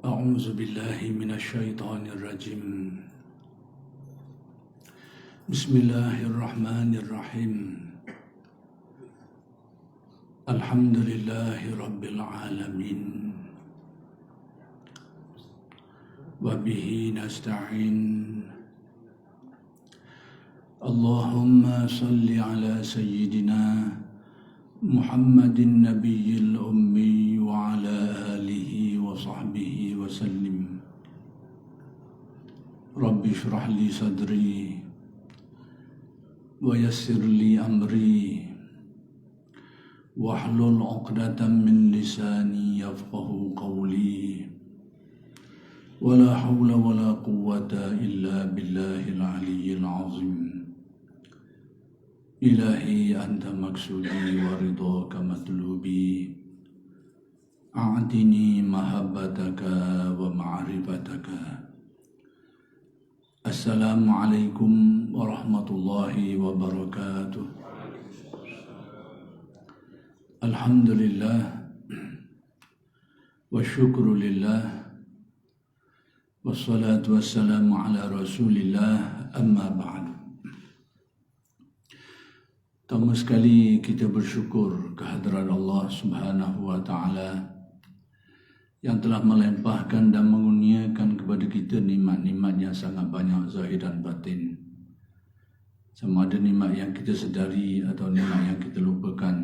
أعوذ بالله من الشيطان الرجيم. بسم الله الرحمن الرحيم. الحمد لله رب العالمين وبه نستعين. اللهم صل على سيدنا محمد النبي الأمي وعلى آله وصحبه وسلم. رب اشرح لي صدري ويسر لي أمري واحلل عقدة من لساني يفقه قولي ولا حول ولا قوة إلا بالله العلي العظيم. إلهي أنت مقصودي ورضاك مطلوبي، أعطني محبتك ومعرفتك. السلام عليكم ورحمة الله وبركاته. الحمد لله والشكر لله والصلاة والسلام على رسول الله. أما بعد. Pertama sekali kita bersyukur kehadiran Allah Subhanahu wa Ta'ala yang telah melimpahkan dan mengurniakan kepada kita nikmat-nikmat yang sangat banyak zahir dan batin. Sama ada nikmat yang kita sedari atau nikmat yang kita lupakan.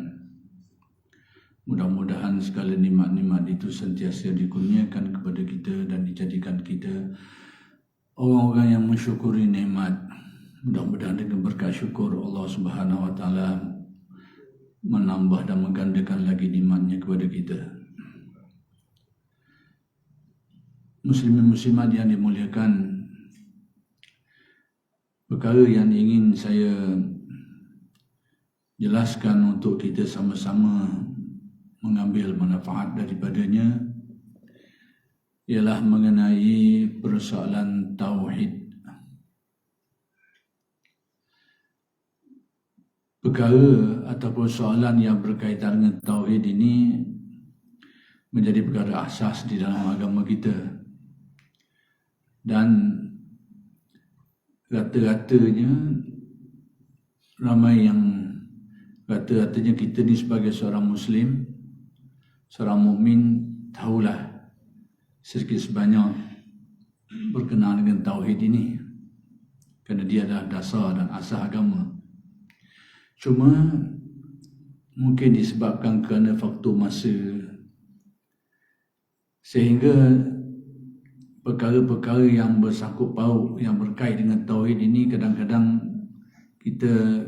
Mudah-mudahan segala nikmat-nikmat itu sentiasa dikurniakan kepada kita dan dijadikan kita orang-orang yang mensyukuri nikmat. Mudah-mudahan dengan berkat syukur Allah Subhanahu wa Ta'ala menambah dan menggandakan lagi nikmatnya kepada kita. Muslimin muslimat yang dimuliakan, perkara yang ingin saya jelaskan untuk kita sama-sama mengambil manfaat daripadanya ialah mengenai persoalan tauhid. Perkara ataupun soalan yang berkaitan dengan tauhid ini menjadi perkara asas di dalam agama kita. Dan rata-ratanya ramai yang rata-ratanya kita ni sebagai seorang Muslim, seorang mukmin, tahulah sedikit sebanyak berkenaan dengan tauhid ini, kerana dia adalah dasar dan asas agama. Cuma mungkin disebabkan kerana faktor masa, sehingga perkara-perkara yang bersangkut paut yang berkait dengan tauhid ini kadang-kadang kita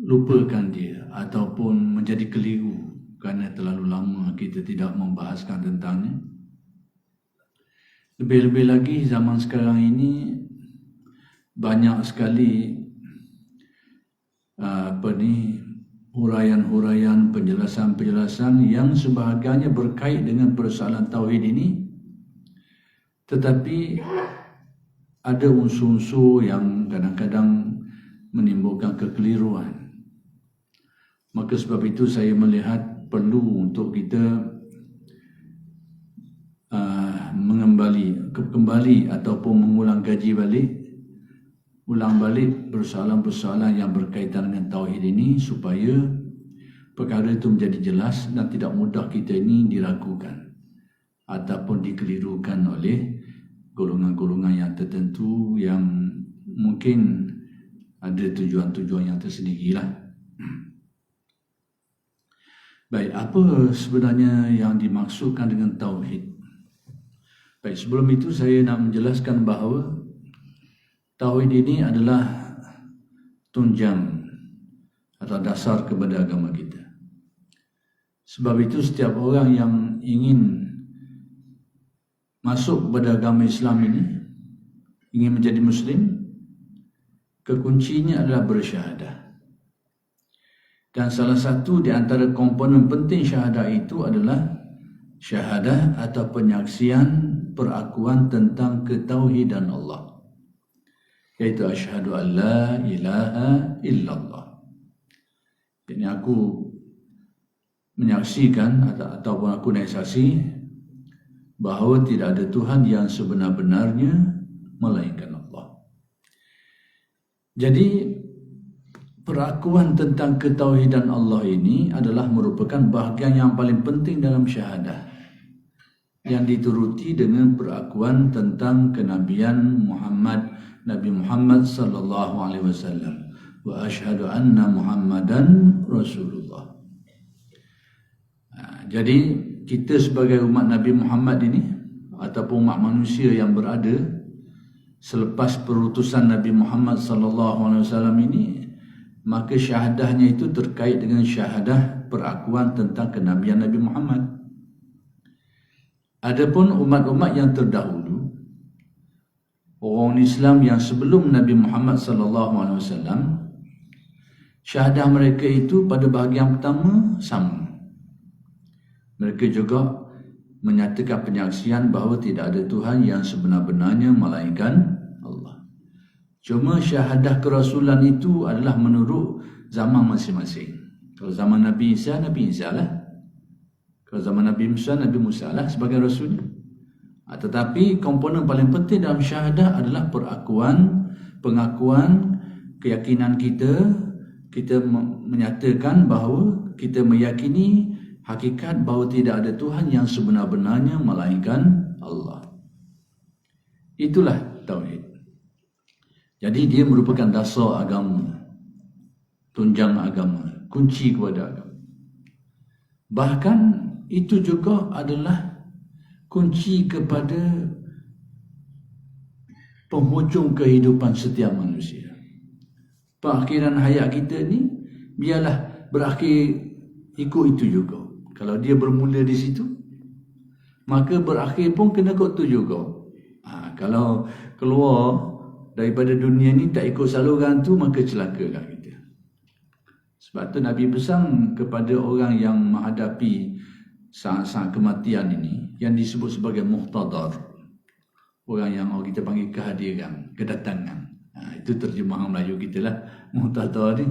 lupakan dia ataupun menjadi keliru kerana terlalu lama kita tidak membahaskan tentangnya. Lebih-lebih lagi zaman sekarang ini banyak sekali huraian-huraian, penjelasan-penjelasan yang sebahagiannya berkait dengan persoalan tauhid ini, tetapi ada unsur-unsur yang kadang-kadang menimbulkan kekeliruan. Maka sebab itu saya melihat perlu untuk kita kembali ataupun mengulang kaji balik, ulang balik persoalan-persoalan yang berkaitan dengan tauhid ini supaya perkara itu menjadi jelas dan tidak mudah kita ini diragukan ataupun dikelirukan oleh golongan-golongan yang tertentu yang mungkin ada tujuan-tujuan yang tersendirilah. Baik, apa sebenarnya yang dimaksudkan dengan tauhid? Baik, sebelum itu saya nak menjelaskan bahawa tauhid ini adalah tunjang atau dasar kepada agama kita. Sebab itu setiap orang yang ingin masuk kepada agama Islam ini, ingin menjadi Muslim, kekuncinya adalah bersyahadah. Dan salah satu di antara komponen penting syahadah itu adalah syahadah atau penyaksian perakuan tentang ketauhidan Allah, yaitu asyhadu an la ilaha illallah. Jadi aku menyaksikan ataupun aku naik saksi bahawa tidak ada Tuhan yang sebenar-benarnya melainkan Allah. Jadi perakuan tentang ketauhidan Allah ini adalah merupakan bahagian yang paling penting dalam syahadah, yang dituruti dengan perakuan tentang kenabian Nabi Muhammad sallallahu alaihi wasallam, wa asyhadu anna Muhammadan Rasulullah. Jadi kita sebagai umat Nabi Muhammad ini ataupun umat manusia yang berada selepas perutusan Nabi Muhammad sallallahu alaihi wasallam ini, maka syahadahnya itu terkait dengan syahadah perakuan tentang kenabian Nabi Muhammad. Adapun umat-umat yang terdahulu, orang Islam yang sebelum Nabi Muhammad sallallahu alaihi wasallam, syahadah mereka itu pada bahagian pertama sama. Mereka juga menyatakan penyaksian bahawa tidak ada Tuhan yang sebenar-benarnya melainkan Allah. Cuma syahadah kerasulan itu adalah menurut zaman masing-masing. Kalau zaman Nabi Isa, Nabi Isa lah. Kalau zaman Nabi Musa, Nabi Musa lah sebagai rasulnya. Tetapi komponen paling penting dalam syahadah adalah pengakuan keyakinan kita. Kita menyatakan bahawa kita meyakini hakikat bahawa tidak ada Tuhan yang sebenar-benarnya melainkan Allah. Itulah tauhid. Jadi dia merupakan dasar agama, tunjang agama, kunci kepada agama. Bahkan itu juga adalah kunci kepada penghujung kehidupan setiap manusia. Perakhiran hayat kita ni biarlah berakhir ikut itu juga. Kalau dia bermula di situ, maka berakhir pun kena ikut itu juga. Kalau keluar daripada dunia ni tak ikut saluran tu, maka celakalah kita. Sebab tu Nabi pesan kepada orang yang menghadapi saat-saat kematian ini, yang disebut sebagai muhtadar, orang yang kita panggil kehadiran, kedatangan. Itu terjemahan Melayu kita lah. Muhtadar ni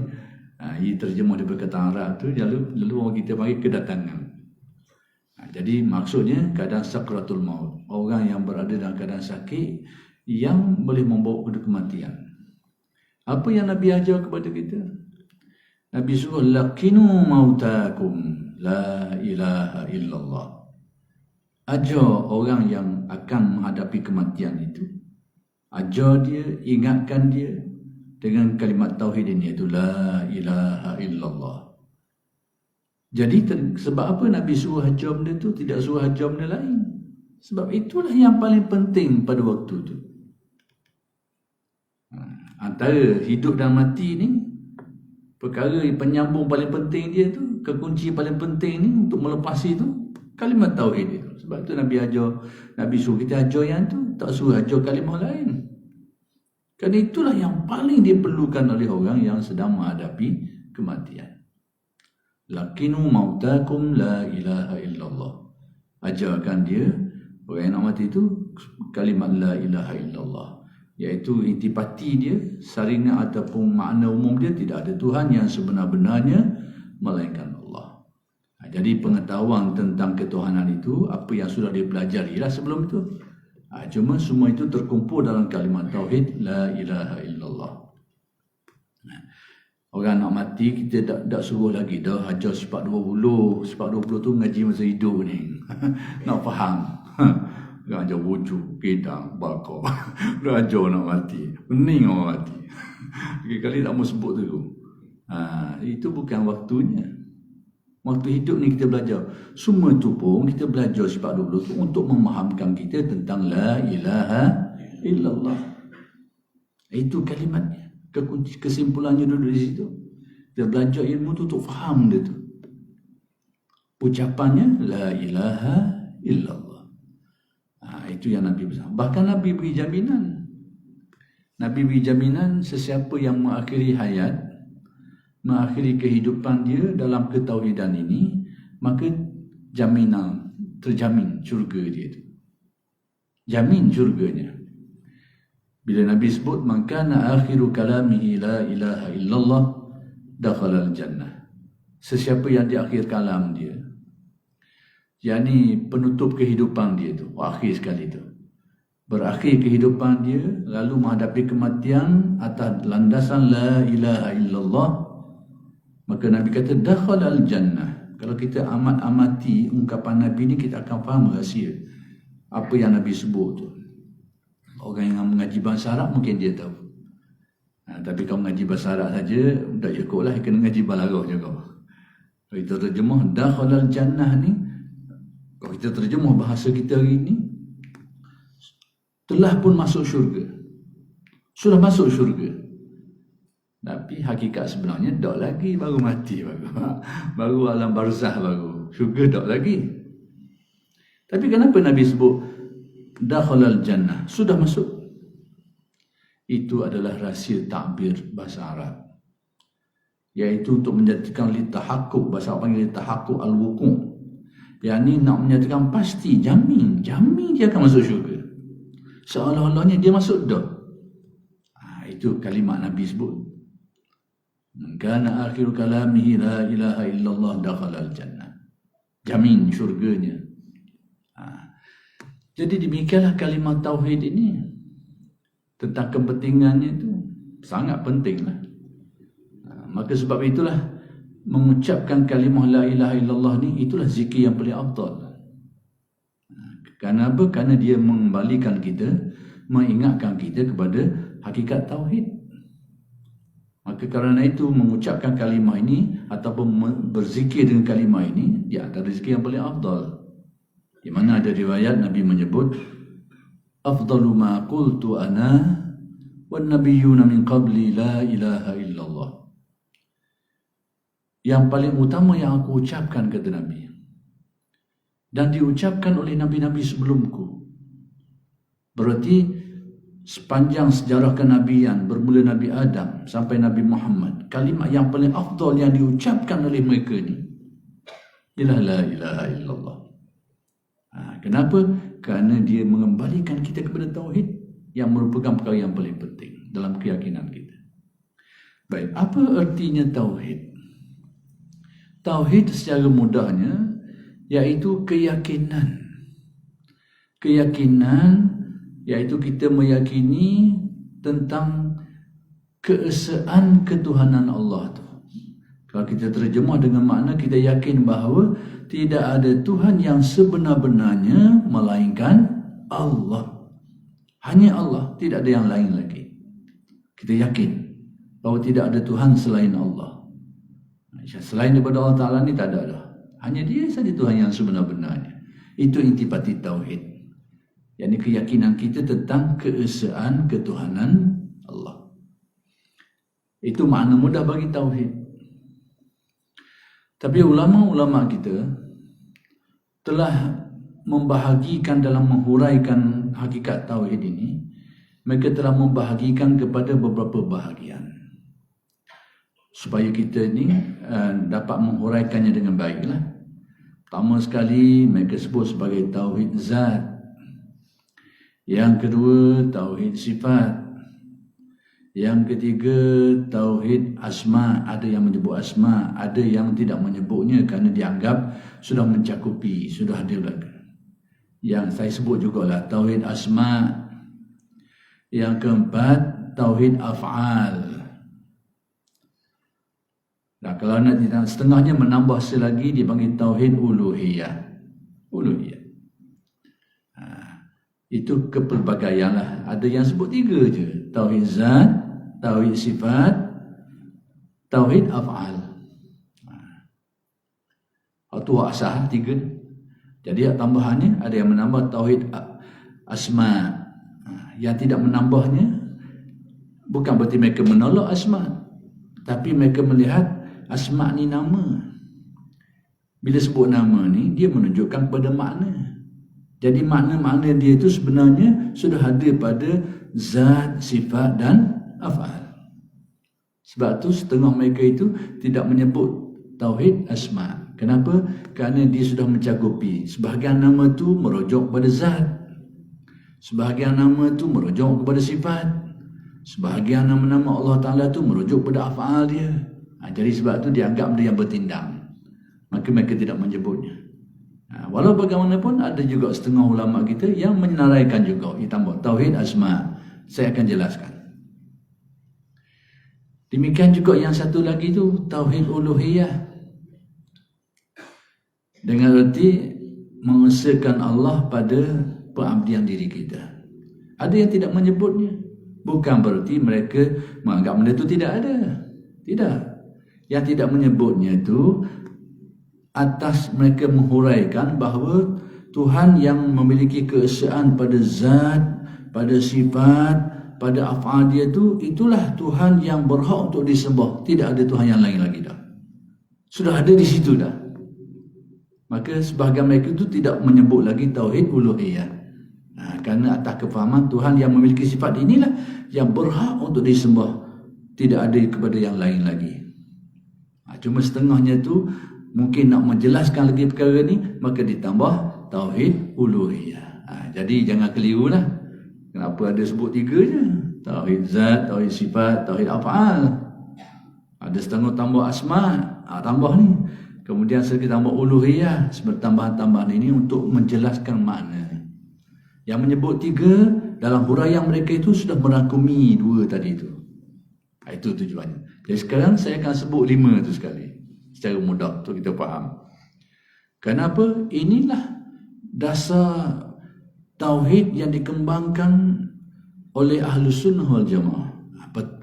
ia terjemah daripada kata Arab tu, lalu orang kita panggil kedatangan. Jadi maksudnya keadaan sakratul maut, orang yang berada dalam keadaan sakit yang boleh membawa kepada kematian. Apa yang Nabi ajar kepada kita? Nabi suruh laqinu mautakum la ilaha illallah. Ajar orang yang akan menghadapi kematian itu, ajar dia, ingatkan dia dengan kalimat tauhid ini, iaitu la ilaha illallah. Jadi sebab apa Nabi suruh ajar benda tu, tidak suruh ajar benda lain? Sebab itulah yang paling penting pada waktu tu. Antara hidup dan mati ni, perkara penyambung paling penting dia tu, kekunci paling penting ni untuk melepasi tu, kalimat tauhid itu. Sebab tu Nabi suruh kita ajar yang tu, tak suruh ajar kalimah lain. Kerana itulah yang paling diperlukan oleh orang yang sedang menghadapi kematian. Laqinu mautakum la ilaha illallah. Ajarkan dia, orang yang nak mati itu, kalimat la ilaha illallah, iaitu intipati dia, saringan ataupun makna umum dia, tidak ada Tuhan yang sebenar-benarnya melainkan Allah. Jadi pengetahuan tentang ketuhanan itu, apa yang sudah dipelajari lah sebelum itu. Cuma semua itu terkumpul dalam kalimat tauhid la ilaha illallah. Orang nak mati, kita tak suruh lagi dah ajar sifat 20. Sifat 20 tu ngaji masa hidup ni. Nak faham. Dia ajar wujud, kedang, bakar. Dia ajar nak mati. Pening orang mati. Kali tak mau sebut tu. Itu bukan waktunya. Waktu hidup ni kita belajar. Semua itu pun kita belajar sifat 20 tu untuk memahamkan kita tentang la ilaha illallah. Itu kalimatnya. Kesimpulannya duduk di situ. Kita belajar ilmu tu untuk faham dia tu. Ucapannya la ilaha illallah. Itu yang Nabi pesan. Bahkan Nabi beri jaminan. Nabi beri jaminan sesiapa yang mengakhiri hayat, mengakhiri kehidupan dia dalam ketauhidan ini, maka jaminan, terjamin syurga dia tu. Jamin syurganya. Bila Nabi sebut man kana akhiru kalamihi la ilaha illallah dakhala al-jannah. Sesiapa yang di akhir kalam dia yakni penutup kehidupan dia tu, akhir sekali tu. Berakhir kehidupan dia, lalu menghadapi kematian atas landasan la ilaha illallah, maka Nabi kata dakhalal jannah. Kalau kita amati ungkapan Nabi ni, kita akan faham rahsia apa yang Nabi sebut tu. Orang yang mengaji bahasa Arab mungkin dia tahu. Tapi kalau mengaji bahasa Arab saja, tak cukup lah, kena mengaji balaghah juga. Kalau kita terjemah dakhalal jannah ni, kalau kita terjemah bahasa kita hari ni, telah pun masuk syurga. Sudah masuk syurga. Tapi hakikat sebenarnya tak lagi, baru mati baru. Baru alam barzah baru. Syurga tak lagi. Tapi kenapa Nabi sebut dakhalal jannah? Sudah masuk. Itu adalah rahsia takbir bahasa Arab. Iaitu untuk menjadikan litahakkuk, bahasa Arab panggil litahakkuk al-wuqu'. Yang ni nak menyatakan pasti, jamin dia akan masuk syurga. Seolah-olahnya dia masuk dah. Itu kalimat Nabi sebut. Kana akhiru kalamihi la ilaha illallah dakhalal jannah. Jamin syurganya. Jadi demikianlah kalimat tauhid ini. Tentang kepentingannya itu sangat pentinglah. Maka sebab itulah mengucapkan kalimah la ilaha illallah ni, itulah zikir yang paling afdal. Kerana apa? Kerana dia mengembalikan kita, mengingatkan kita kepada hakikat tauhid. Maka kerana itu mengucapkan kalimah ini ataupun berzikir dengan kalimah ini, dia antara zikir yang paling afdal. Di mana ada riwayat Nabi menyebut afdalu ma qultu ana wan nabiyyuna min qabli la ilaha illallah. Yang paling utama yang aku ucapkan, kata Nabi, dan diucapkan oleh nabi-nabi sebelumku. Berarti sepanjang sejarah kenabian bermula Nabi Adam sampai Nabi Muhammad, kalimat yang paling afdal yang diucapkan oleh mereka ni ialah la ilaha illallah. Kenapa? Kerana dia mengembalikan kita kepada tauhid yang merupakan perkara yang paling penting dalam keyakinan kita. Baik, apa artinya tauhid? Tauhid secara mudahnya iaitu keyakinan. Keyakinan iaitu kita meyakini tentang keesaan ketuhanan Allah tu. Kalau kita terjemah dengan makna kita yakin bahawa tidak ada Tuhan yang sebenar-benarnya melainkan Allah. Hanya Allah, tidak ada yang lain lagi. Kita yakin bahawa tidak ada Tuhan selain Allah. Selain daripada Allah Ta'ala ni tak ada dah. Hanya dia saja Tuhan yang sebenar-benarnya. Itu intipati tauhid. Yakni keyakinan kita tentang keesaan ketuhanan Allah. Itu makna mudah bagi tauhid. Tapi ulama-ulama kita telah membahagikan dalam menghuraikan hakikat tauhid ini. Mereka telah membahagikan kepada beberapa bahagian, supaya kita ni dapat menghuraikannya dengan baiklah. Pertama sekali mereka sebut sebagai tauhid zat. Yang kedua tauhid sifat. Yang ketiga tauhid asma. Ada yang menyebut asma, ada yang tidak menyebutnya kerana dianggap sudah mencakupi, sudah ada belakang. Yang saya sebut jugalah tauhid asma. Yang keempat tauhid af'al. Nah, kalau nak setengahnya menambah selagi dipanggil tauhid uluhiyah. Uluhiyah. Itu kepelbagaian lah. Ada yang sebut 3 je. Tauhid zat, tauhid sifat, tauhid af'al. Itu asah 3. Jadi tambahannya ada yang menambah tauhid asma. Yang tidak menambahnya bukan berarti mereka menolak asma, tapi mereka melihat asma ni nama. Bila sebut nama ni, dia menunjukkan pada makna. Jadi makna-makna dia itu sebenarnya sudah ada pada zat, sifat dan af'al. Sebab tu setengah mereka itu tidak menyebut tauhid asma. Kenapa? Kerana dia sudah mencakupi. Sebahagian nama tu merujuk pada zat, sebahagian nama tu merujuk kepada sifat, sebahagian nama-nama Allah Ta'ala tu merujuk pada af'al dia. Jadi sebab tu dianggap dia yang bertindang, maka mereka tidak menyebutnya. Walau bagaimanapun ada juga setengah ulama kita yang menyenaraikan juga, tambah tauhid asma. Saya akan jelaskan. Demikian juga yang satu lagi tu tauhid uluhiyah, dengan erti mengesahkan Allah pada pengabdian diri kita. Ada yang tidak menyebutnya, bukan berarti mereka menganggap benda itu tidak ada. Tidak. Yang tidak menyebutnya itu atas mereka menghuraikan bahawa Tuhan yang memiliki keesaan pada zat, pada sifat, pada af'al dia itu, itulah Tuhan yang berhak untuk disembah. Tidak ada Tuhan yang lain lagi dah. Sudah ada di situ dah. Maka sebahagian mereka itu tidak menyebut lagi tauhid uluhiyah. Kerana atas kefahaman Tuhan yang memiliki sifat inilah yang berhak untuk disembah. Tidak ada kepada yang lain lagi. Cuma setengahnya tu mungkin nak menjelaskan lagi perkara ni, maka ditambah tauhid uluhiyah. Jadi jangan keliru lah. Kenapa ada sebut 3 je? Tauhid zat, tauhid sifat, tauhid af'al. Ada setengah tambah asma, tambah ni. Kemudian sedikit tambah uluhiyah. Seperti tambahan-tambahan ini untuk menjelaskan makna. Yang menyebut 3 dalam huraian mereka itu sudah merangkumi 2 tadi itu. Itu tujuannya. Jadi sekarang saya akan sebut 5 tu sekali, secara mudah untuk kita faham. Kenapa? Inilah dasar tauhid yang dikembangkan oleh Ahlus Sunnah wal Jamaah.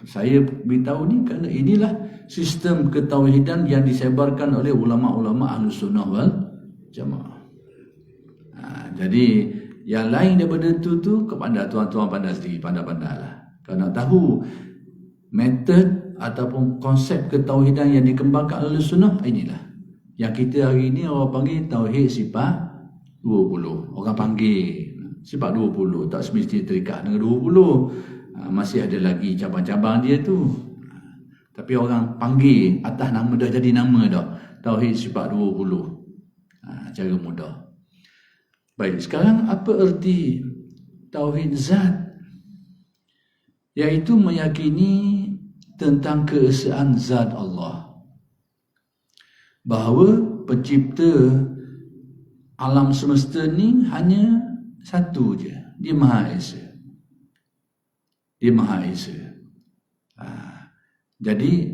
Saya beritahu ni kerana inilah sistem ketauhidan yang disebarkan oleh ulama-ulama Ahlus Sunnah wal Jamaah. Jadi yang lain daripada itu tu kepada tuan-tuan pandai sendiri, pandai-pandailah. Kalau nak tahu metod ataupun konsep ketauhidan yang dikembangkan oleh Sunnah, inilah yang kita hari ini orang panggil tauhid sifat 20. Orang panggil sifat 20, tak semestinya terikat dengan 20. Masih ada lagi cabang-cabang dia tu. Tapi orang panggil atas nama dah jadi nama dah, tauhid sifat 20. Cara mudah. Baik, sekarang apa erti tauhid zat? Iaitu meyakini tentang keesaan zat Allah, bahawa pencipta alam semesta ni hanya satu je, dia Maha Esa. Dia Maha Esa. Jadi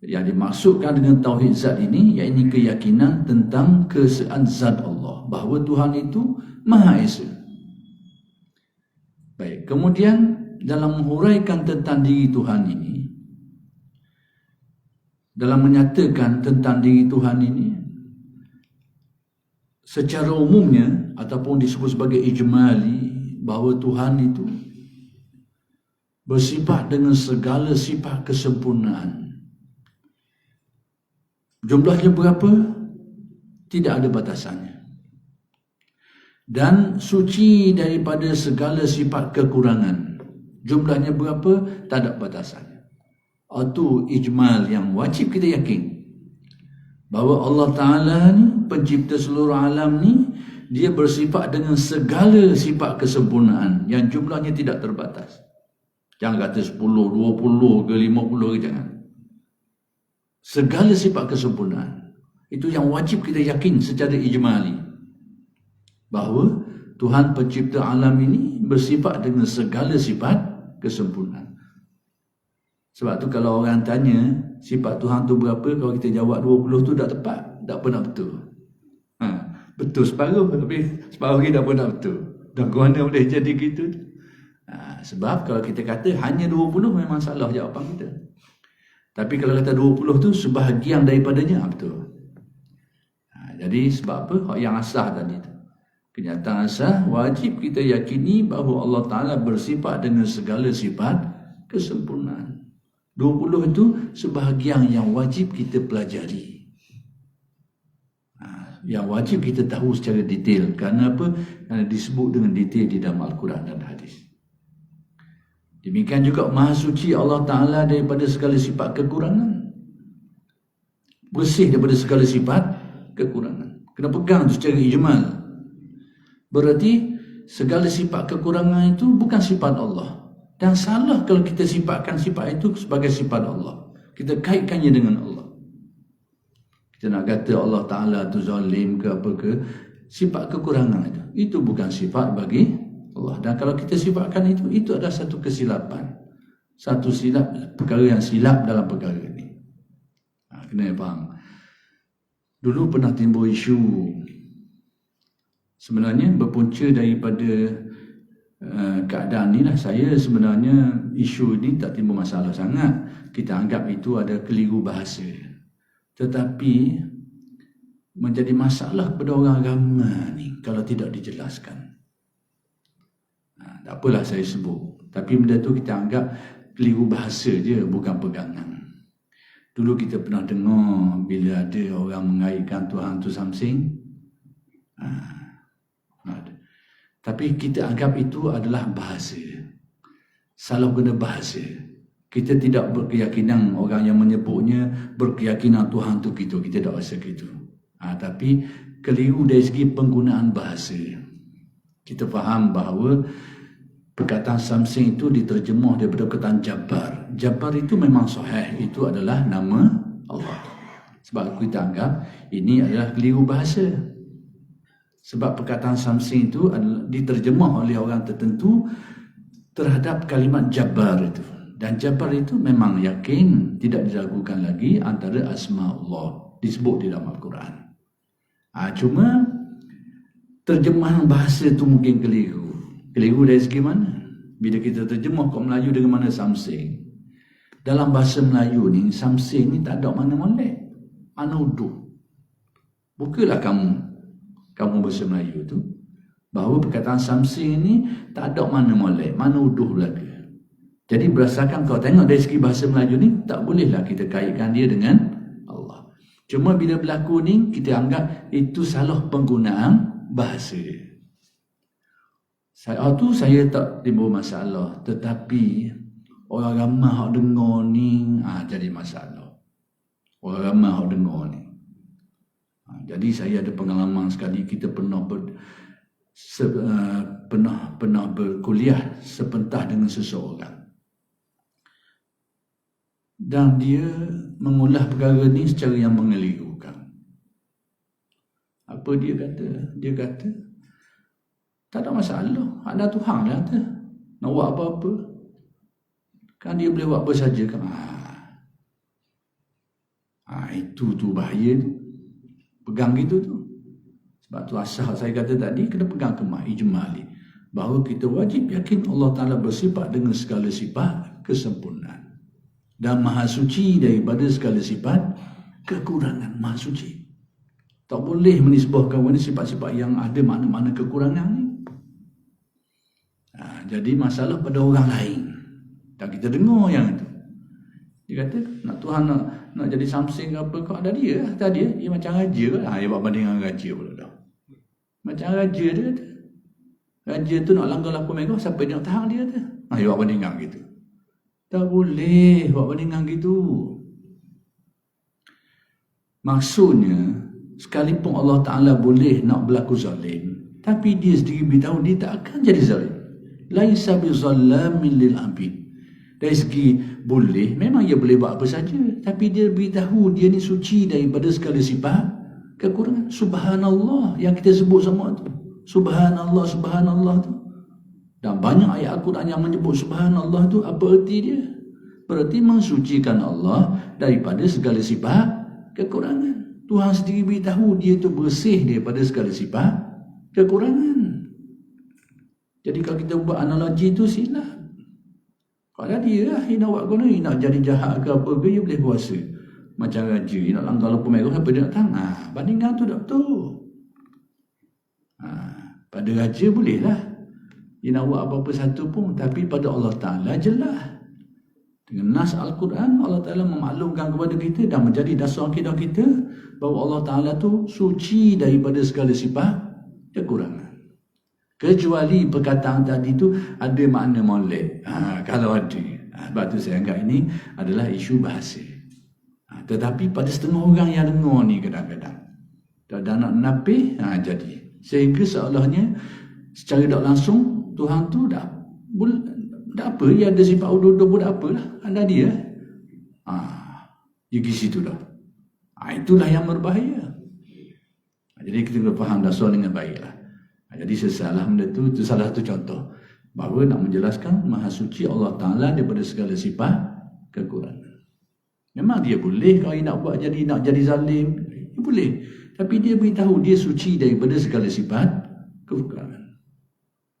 yang dimaksudkan dengan tauhid zat ini, iaitu keyakinan tentang keesaan zat Allah, bahawa Tuhan itu Maha Esa. Baik, kemudian dalam menghuraikan tentang diri Tuhan ini, dalam menyatakan tentang diri Tuhan ini, secara umumnya ataupun disebut sebagai ijmali, bahawa Tuhan itu bersifat dengan segala sifat kesempurnaan. Jumlahnya berapa? Tidak ada batasannya. Dan suci daripada segala sifat kekurangan. Jumlahnya berapa? Tak ada batasannya. Itu ijmal yang wajib kita yakin, bahawa Allah Ta'ala ni, pencipta seluruh alam ni, dia bersifat dengan segala sifat kesempurnaan yang jumlahnya tidak terbatas. Jangan kata 10, 20 ke 50 ke, jangan. Segala sifat kesempurnaan. Itu yang wajib kita yakin secara ijmali, bahawa Tuhan pencipta alam ini bersifat dengan segala sifat kesempurnaan. Sebab tu kalau orang tanya sifat Tuhan tu berapa, kalau kita jawab 20 tu dah tepat, tak pernah betul. Betul separuh, tapi separuh lagi tak pernah betul. Dan ke mana boleh jadi gitu? Sebab kalau kita kata hanya 20, memang salah jawapan kita. Tapi kalau kata 20 tu sebahagian daripadanya, betul. Jadi sebab apa? Hak yang asah tadi tu. Kenyataan asah, wajib kita yakini bahawa Allah Ta'ala bersifat dengan segala sifat kesempurnaan. 20 itu sebahagian yang wajib kita pelajari, yang wajib kita tahu secara detail. Kerana apa? Kerana disebut dengan detail di dalam Al-Quran dan hadis. Demikian juga Maha Suci Allah Ta'ala daripada segala sifat kekurangan, bersih daripada segala sifat kekurangan. Kena pegang tu secara ijmal. Berarti segala sifat kekurangan itu bukan sifat Allah. Dan salah kalau kita sifatkan sifat itu sebagai sifat Allah. Kita kaitkannya dengan Allah. Kita nak kata Allah Ta'ala tu zalim ke apa ke, sifat kekurangan itu bukan sifat bagi Allah. Dan kalau kita sifatkan itu adalah satu kesilapan. Satu silap, perkara yang silap dalam perkara ini. Kena faham. Dulu pernah timbul isu, sebenarnya berpunca daripada keadaan ni lah. Saya sebenarnya isu ni tak timbul masalah sangat. Kita anggap itu ada keliru bahasa. Tetapi menjadi masalah kepada orang agama ni kalau tidak dijelaskan. Tak apalah saya sebut. Tapi benda tu kita anggap keliru bahasa je, bukan pegangan. Dulu kita pernah dengar bila ada orang mengaitkan Tuhan tu something. Tapi kita anggap itu adalah bahasa. Salah guna bahasa. Kita tidak berkeyakinan orang yang menyebutnya berkeyakinan Tuhan tu gitu. Kita tak rasa gitu. Tapi keliru dari segi penggunaan bahasa. Kita faham bahawa perkataan something itu diterjemah daripada perkataan Jabbar. Jabbar itu memang sahih. Itu adalah nama Allah. Sebab kita anggap ini adalah keliru bahasa. Sebab perkataan something itu adalah diterjemah oleh orang tertentu terhadap kalimat Jabbar itu. Dan Jabbar itu memang yakin tidak diragukan lagi antara asma Allah disebut di dalam Al-Quran. Cuma terjemahan bahasa itu mungkin keliru. Keliru dari segi mana? Bila kita terjemah kat Melayu dengan mana something. Dalam bahasa Melayu ni, something ni tak ada mana molek. Mana uduh. Bukalah kamu bahasa Melayu tu, bahawa perkataan something ni tak ada mana molek, mana uduh lagi. Jadi berdasarkan kau tengok dari segi bahasa Melayu ni, tak bolehlah kita kaitkan dia dengan Allah. Cuma bila berlaku ni, kita anggap itu salah penggunaan bahasa. Saya tak timbul masalah. Tetapi orang ramai yang dengar ni jadi masalah. Orang ramai yang dengar ni. Jadi saya ada pengalaman sekali, kita pernah berkuliah sepentah dengan seseorang. Dan dia mengulas perkara ni secara yang mengelirukan. Apa dia kata? Dia kata, tak ada masalah. Ada Tuhan lah tu. Nak buat apa-apa. Kan dia boleh buat apa saja kan. Itu tu bahaya tu. Pegang gitu tu. Sebab tu asal saya kata tadi, kena pegang kemah ijmali. Bahawa kita wajib yakin Allah Ta'ala bersifat dengan segala sifat kesempurnaan. Dan maha suci daripada segala sifat kekurangan. Maha suci. Tak boleh menisbahkan sifat-sifat yang ada mana-mana kekurangan ni. Jadi masalah pada orang lain. Dan kita dengar yang itu. Dia kata, nak Tuhan nak jadi something apa, kau ada dia. Dia macam raja. Dia buat banding dengan raja pula dah. Macam raja dia kata. Raja tu nak langgar lampu merah, siapa dia nak tahan dia tu. Dia buat banding dengan gitu. Tak boleh buat banding dengan gitu. Maksudnya, sekalipun Allah Ta'ala boleh nak berlaku zalim, tapi dia sendiri beritahu dia tak akan jadi zalim. Laisa bizallamin lil abid. Dari segi boleh, memang dia boleh buat apa saja, tapi dia beritahu dia ni suci daripada segala sifat kekurangan. Subhanallah yang kita sebut semua tu. Subhanallah, subhanallah tu. Dan banyak ayat Al-Quran yang menyebut subhanallah tu, apa erti dia? Berarti mensucikan Allah daripada segala sifat kekurangan. Tuhan sendiri beritahu dia tu bersih daripada segala sifat kekurangan. Jadi kalau kita buat analogi tu silap. Kalau dia lah, dia nak buat guna, dia nak jadi jahat ke apa ke, dia boleh kuasa. Macam raja, dia nak langgar lampu merah, apa dia nak tahan? Bandingkan tu tak betul. Pada raja boleh lah. Dia nak buat apa-apa satu pun, tapi pada Allah Ta'ala jelas. Dengan nas Al-Quran, Allah Ta'ala memaklumkan kepada kita dan menjadi dasar akidah kita bahawa Allah Ta'ala tu suci daripada segala sifat kekurangan. Kecuali perkataan tadi tu ada makna molek. Kalau ada. Sebab tu saya anggap ini adalah isu bahasa. Tetapi pada setengah orang yang dengar ni kadang-kadang. Dan nak napih, jadi. Sehingga seolahnya secara tak langsung Tuhan tu dah apa, dia ada sifat uduh-uduh pun tak apalah. Anda dia. Dia pergi situ dah. Itulah yang berbahaya. Jadi kita kena faham dasar dengan baiklah. Jadi sesalah benda itu salah satu contoh bahawa nak menjelaskan Maha Suci Allah Ta'ala daripada segala sifat kekurangan. Memang dia boleh kalau nak jadi zalim, dia boleh. Tapi dia beritahu dia suci daripada segala sifat kekurangan.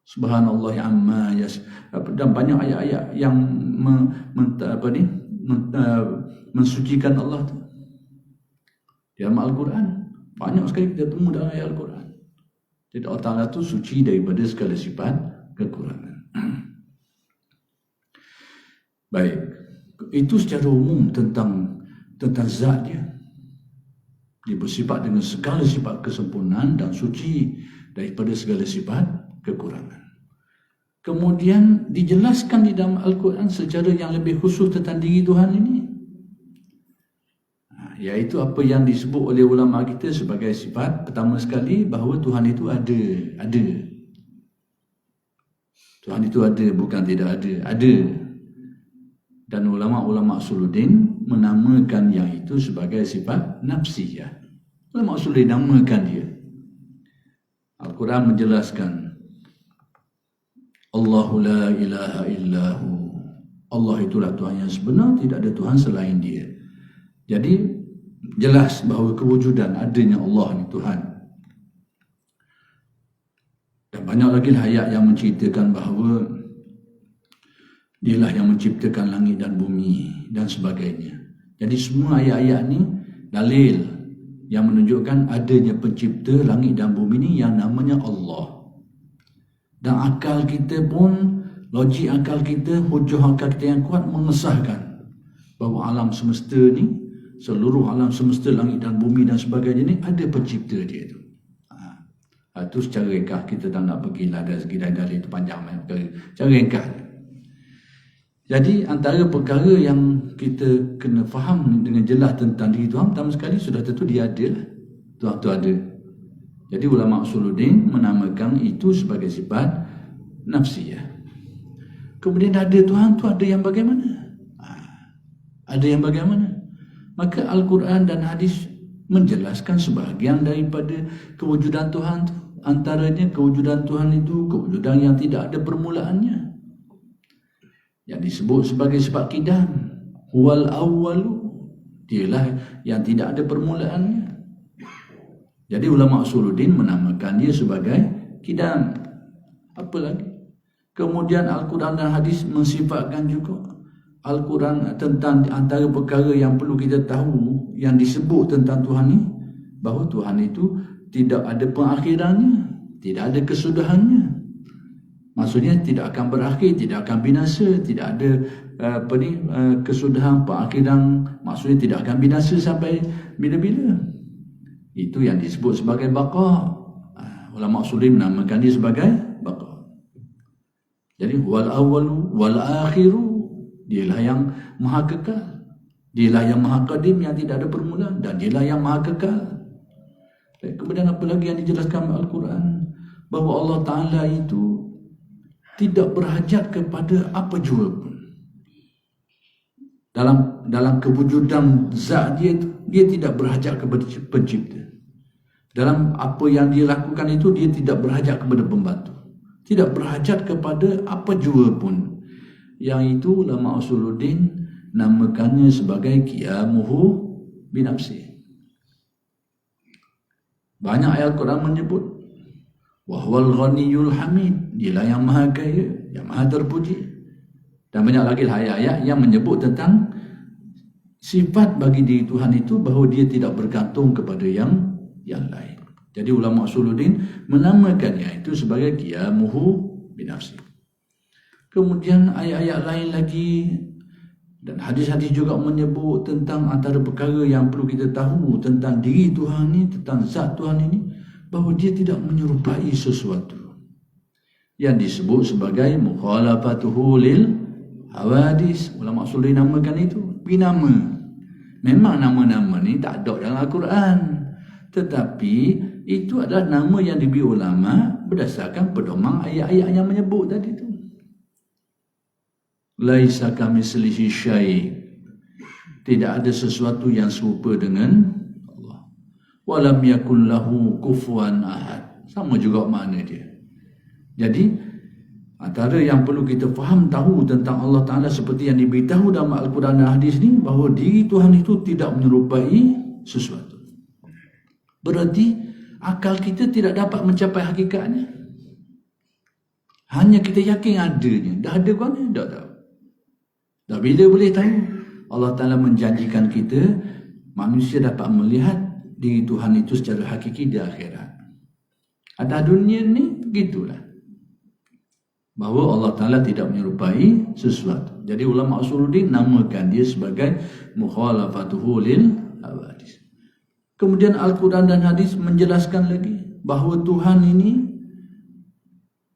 Subhanallah amma dan banyak ayat-ayat yang mensucikan Allah tu. Dalam Al-Quran banyak sekali kita temu dalam ayat Al-Quran. Jadi Allah Ta'ala tu suci daripada segala sifat kekurangan. Baik, itu secara umum tentang zat dia. Dia bersifat dengan segala sifat kesempurnaan dan suci daripada segala sifat kekurangan. Kemudian dijelaskan di dalam Al-Quran secara yang lebih khusus tentang diri Tuhan ini, iaitu apa yang disebut oleh ulama kita sebagai sifat pertama sekali, bahawa Tuhan itu ada. Tuhan itu ada, bukan tidak ada. Dan ulama-ulama Usuluddin menamakan yang itu sebagai sifat nafsiyah. Ulama Usuluddin namakan dia. Al-Quran menjelaskan Allahu la ilaha illahu. Allah itulah Tuhan yang sebenar, tidak ada Tuhan selain dia. Jadi jelas bahawa kewujudan adanya Allah ni Tuhan. Dan banyak lagi ayat yang menceritakan bahawa dialah yang menciptakan langit dan bumi dan sebagainya. Jadi semua ayat-ayat ni dalil yang menunjukkan adanya pencipta langit dan bumi ni yang namanya Allah. Dan akal kita pun, logik akal kita, hujah akal kita yang kuat mengesahkan bahawa alam semesta ni, seluruh alam semesta, langit dan bumi dan sebagainya ni ada pencipta dia tu. Itu secara ringkas, kita tak nak pergi lah dari segi dalil itu panjang perkara. Secara ringkas. Jadi antara perkara yang kita kena faham dengan jelas tentang diri Tuhan, pertama sekali sudah tentu dia ada lah. Tuhan tu ada. Jadi ulama Usuluddin menamakan itu sebagai sifat nafsiyah. Kemudian ada Tuhan tu ada yang bagaimana? Ada yang bagaimana? Maka Al-Quran dan hadis menjelaskan sebahagian daripada kewujudan Tuhan tu. Antaranya kewujudan Tuhan itu kewujudan yang tidak ada permulaannya, yang disebut sebagai sifat qidam. Huwal awwalu, dialah yang tidak ada permulaannya. Jadi ulama Usuluddin menamakan dia sebagai qidam. Apa lagi? Kemudian Al-Quran dan hadis mensifatkan juga Al-Quran tentang antara perkara yang perlu kita tahu yang disebut tentang Tuhan ni, bahawa Tuhan itu tidak ada pengakhirannya, tidak ada kesudahannya. Maksudnya tidak akan berakhir, tidak akan binasa, tidak ada kesudahan, pengakhiran. Maksudnya tidak akan binasa sampai bila-bila. Itu yang disebut sebagai baqa. Ulama Usuluddin menamakan dia sebagai baqa. Jadi wal awwalu wal akhiru, dialah yang maha kekal, dialah yang maha qadim yang tidak ada permulaan, dan dialah yang maha kekal. Dan kemudian apa lagi yang dijelaskan Al-Quran, bahawa Allah Ta'ala itu tidak berhajat kepada apa jua pun. Dalam kewujudan zat dia tidak berhajat kepada pencipta. Dalam apa yang dia lakukan itu, dia tidak berhajat kepada pembantu, tidak berhajat kepada apa jua pun. Yang itu ulama Usuluddin namakannya sebagai qiyamuhu binafsi. Banyak ayat Al-Quran menyebut wahwal ghaniyul hamid, dialah yang maha kaya, yang maha terpuji. Dan banyak lagi ayat-ayat yang menyebut tentang sifat bagi diri Tuhan itu, bahawa dia tidak bergantung kepada yang lain. Jadi ulama Usuluddin menamakannya itu sebagai qiyamuhu binafsi. Kemudian ayat-ayat lain lagi dan hadis-hadis juga menyebut tentang antara perkara yang perlu kita tahu tentang diri Tuhan ini, tentang zat Tuhan ini, bahawa dia tidak menyerupai sesuatu, yang disebut sebagai mukhalafatuhu lil hawadis. Ulama Usuluddin namakan itu binama. Memang nama-nama ni tak ada dalam Al-Quran, tetapi itu adalah nama yang diberi ulama berdasarkan pedoman ayat-ayat yang menyebut tadi tu. Laisa kamitslihi syai', tidak ada sesuatu yang serupa dengan Allah. walam yakul lahu kufuwan ahad. Sama juga makna dia. Jadi antara yang perlu kita faham tahu tentang Allah Ta'ala seperti yang diberitahu dalam Al-Quran dan hadis ni, bahawa diri Tuhan itu tidak menyerupai sesuatu. Berarti akal kita tidak dapat mencapai hakikatnya. Hanya kita yakin adanya. Dah ada ke mana? Tak tahu. Dah bila boleh tahu? Allah Ta'ala menjanjikan kita, manusia dapat melihat diri Tuhan itu secara hakiki di akhirat. Atas dunia ni, begitulah. Bahawa Allah Ta'ala tidak menyerupai sesuatu. Jadi ulama Usuluddin namakan dia sebagai mukhalafatuhu lil hawadis. Kemudian Al-Quran dan hadis menjelaskan lagi bahawa Tuhan ini,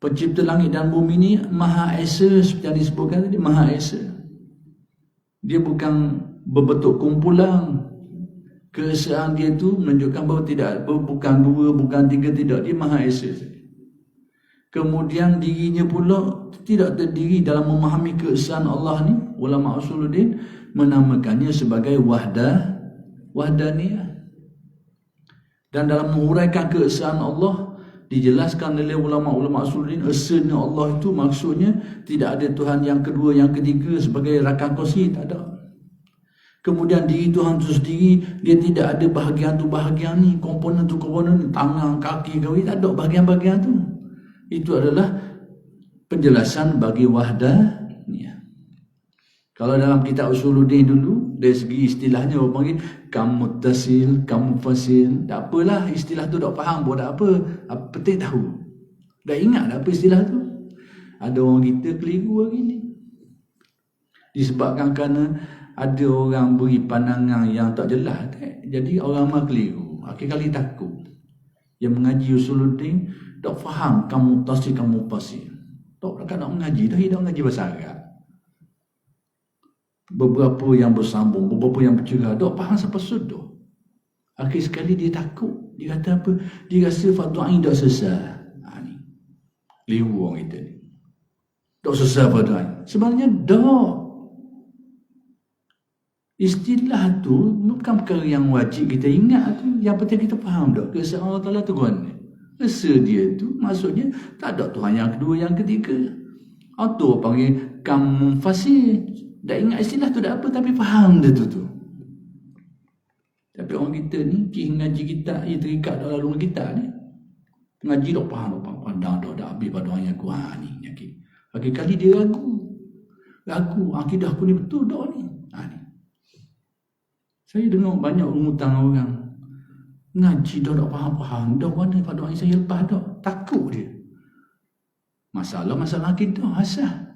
pencipta langit dan bumi ini, Maha Esa, seperti yang disebutkan tadi, Maha Esa. Dia bukan berbentuk kumpulan. Keesaan dia itu menunjukkan bahawa tidak, bukan dua, bukan tiga, tidak. Dia Maha Esa. Kemudian dirinya pula tidak terdiri dalam memahami keesaan Allah ni. Ulama Usuluddin menamakannya sebagai wahdaniyah. Dan dalam menguraikan keesaan Allah, dijelaskan oleh ulama-ulama Usuluddin, esanya Allah itu maksudnya tidak ada Tuhan yang kedua, yang ketiga sebagai rakan kongsi, tak ada. Kemudian diri Tuhan itu sendiri, dia tidak ada bahagian tu bahagian ni, komponen tu komponen ni, tangan, kaki, kaki, tak ada bahagian-bahagian tu. Itu adalah penjelasan bagi wahdaniyah. Kalau dalam kitab Usuluddin dulu, dari segi istilahnya orang panggil kamuttasil, kamufasil. Tak apalah, istilah tu tak faham pun tak apa. Penting tahu. Dah ingat tak apa istilah tu? Ada orang kita keliru hari ni. Disebabkan kerana ada orang beri pandangan yang tak jelas. Jadi orang mah keliru. Akhir kali takut. Yang mengaji Usuluddin tak faham kamuttasil, kamufasil. Tak nak mengaji, dah hidup mengaji bahasa Arab. Beberapa yang bersambung, beberapa yang bercerah, tak faham siapa sudah. Akhir sekali dia takut. Dia kata apa? Dia rasa fardu ain tak sesat. Ni liu orang kita ni. Tak sesat fardu ain. Sebenarnya tak. Istilah tu bukan perkara yang wajib kita ingat tu. Yang penting kita faham tak? Keesaan Allah Ta'ala tu kan. Esa dia tu maksudnya tak ada Tuhan yang kedua, yang ketiga. Atau panggil kamu fasih. Dah ingat istilah tu dah apa, tapi faham dia tu. Tapi orang kita ni, ngaji kita, ia terikat dalam laluan kita ni. Ngaji tak faham, pandang dah habis pada orang yang kuat ni. Akhir kali dia ragu, akidah aku ni betul tak ni. Ni. Saya dengar banyak rungutan orang ngaji dah tak faham, dah mana pada orang saya lepas dah. Takut dia. Masalah kita asal.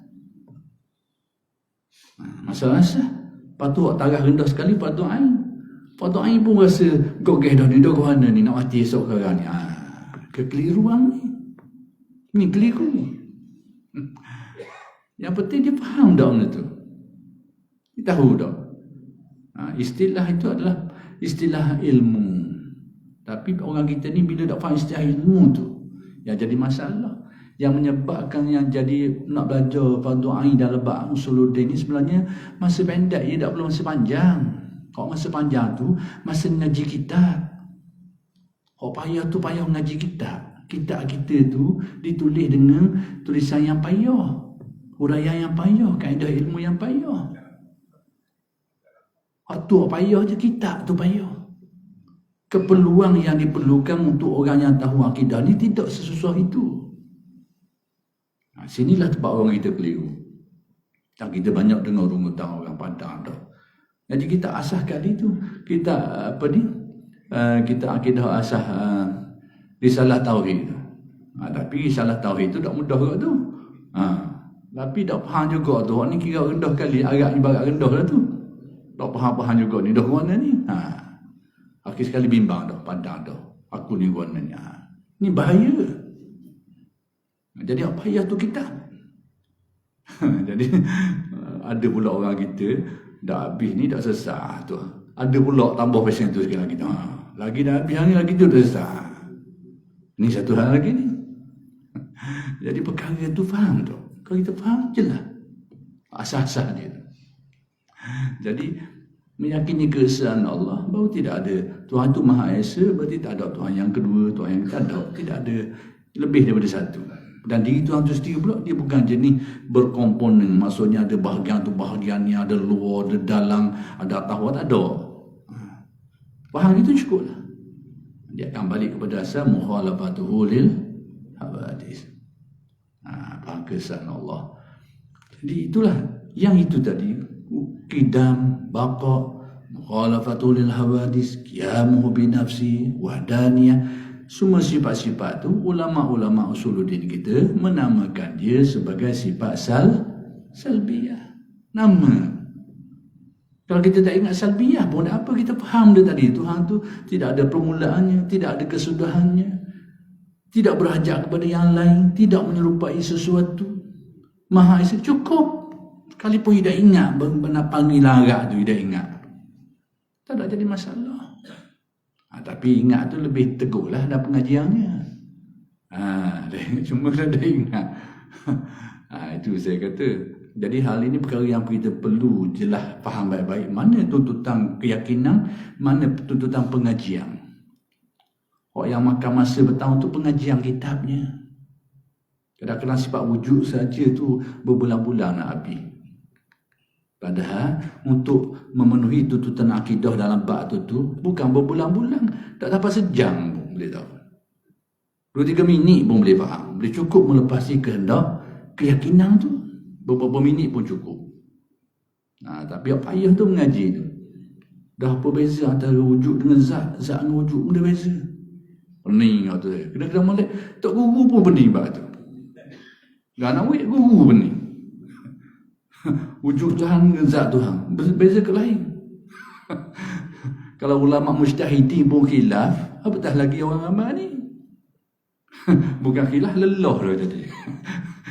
Masalah asal. Lepas tu taraf rendah sekali fardu ain. Fardu ain pun rasa gogeh dah ni, dah ke mana ni nak mati esok sekarang ni. Kekeliruan ni. Ni keliru ni. Yang penting dia faham dah benda tu. Dia tahu dah. Istilah itu adalah istilah ilmu. Tapi orang kita ni bila tak faham istilah ilmu tu, yang jadi masalah. Yang menyebabkan yang jadi nak belajar fardu ain dalam bab Usuluddin ni sebenarnya masa pendek, ia tak perlu masa panjang. Kalau masa panjang tu masa ngaji kitab. Kalau payah tu payah ngaji kitab. Kitab kita tu ditulis dengan tulisan yang payah, huraian yang payah, kaedah ilmu yang payah. Waktu payah je kitab tu payah. Keperluan yang diperlukan untuk orang yang tahu akidah ni tidak sesusah itu. Sinilah tempat orang kita keliru. Dan kita banyak dengar rungutan orang Padang dah. Jadi kita asah kali tu, kita kita akidah asah risalah tauhid. Tapi risalah tauhid tu tak mudah juga tu. Tapi tak faham juga tu. Orang ni kira rendah kali, agak ibarat rendah lah tu. Tak faham juga ni, dah mana ni. Akhir sekali bimbang dah, Padang dah. Aku ni mana ni. Ni bahaya. Jadi apa payah tu kita. Jadi ada pula orang kita dah habis ni dah sesat tu. Ada pula tambah pasien tu sekali lagi. Lagi dah habis ni lagi tu dah sesat. Ni satu hal lagi ni. Jadi perkara tu faham tu. Kalau kita faham jelas asas-asas dia tu. Jadi meyakini keesaan Allah, bahawa tidak ada Tuhan itu Maha Esa, berarti tak ada Tuhan yang kedua, Tuhan yang tak ada, tidak ada lebih daripada satu. Dan diri Tuhan itu sendiri pula, dia bukan jenis berkomponen, maksudnya ada bahagian tu bahagian ni, ada luar, ada dalam, ada atas, tak ada. Faham itu cukup lah. Dia akan balik kepada asal mukhalafatuhu lil hawadis. Faham keesaan Allah. Jadi itulah yang itu tadi, qidam, baqa, mukhalafatul lil hawadis, qiyamuhu bi nafsi, wahdaniyah. Semua sifat-sifat tu ulama-ulama usuluddin kita menamakan dia sebagai sifat salbiyah. Nama. Kalau kita tak ingat salbiyah pun apa, kita faham dia tadi. Tuhan tu tidak ada permulaannya, tidak ada kesudahannya, tidak berhajat kepada yang lain, tidak menyerupai sesuatu. Maha Esa, cukup. Sekalipun tidak ingat benda panggil larak tu, tidak ingat, tak ada jadi masalah. Tapi ingat tu lebih teguh lah dah pengajiannya. Cuma dah ingat. Itu saya kata. Jadi hal ini perkara yang kita perlu jelas faham baik-baik. Mana tuntutan keyakinan, mana tuntutan pengajian. Orang yang makan masa bertahun tu pengajian kitabnya. Kadang-kadang sifat wujud saja tu berbulan-bulan nak habis. Padahal untuk memenuhi tuntutan akidah dalam bab tu bukan berbulan-bulan, tak dapat sejam pun boleh tahu. 2-3 minit pun boleh faham. Boleh cukup melepasi kehendak keyakinan tu. Beberapa minit pun cukup. Tapi apa payah tu mengaji tu. Dah apa beza antara wujud dengan zat, zat dengan wujud pun dah beza. Pening kau tu. Kadang-kadang molek tak guru pun pening bab tu. Dah nak wait guru pening. Wujud Tuhan dengan zat Tuhan berbeza ke lain. Kalau ulama mujtahidin pun khilaf, apatah lagi orang amal ni. Bukan khilaf, lelah dah tadi.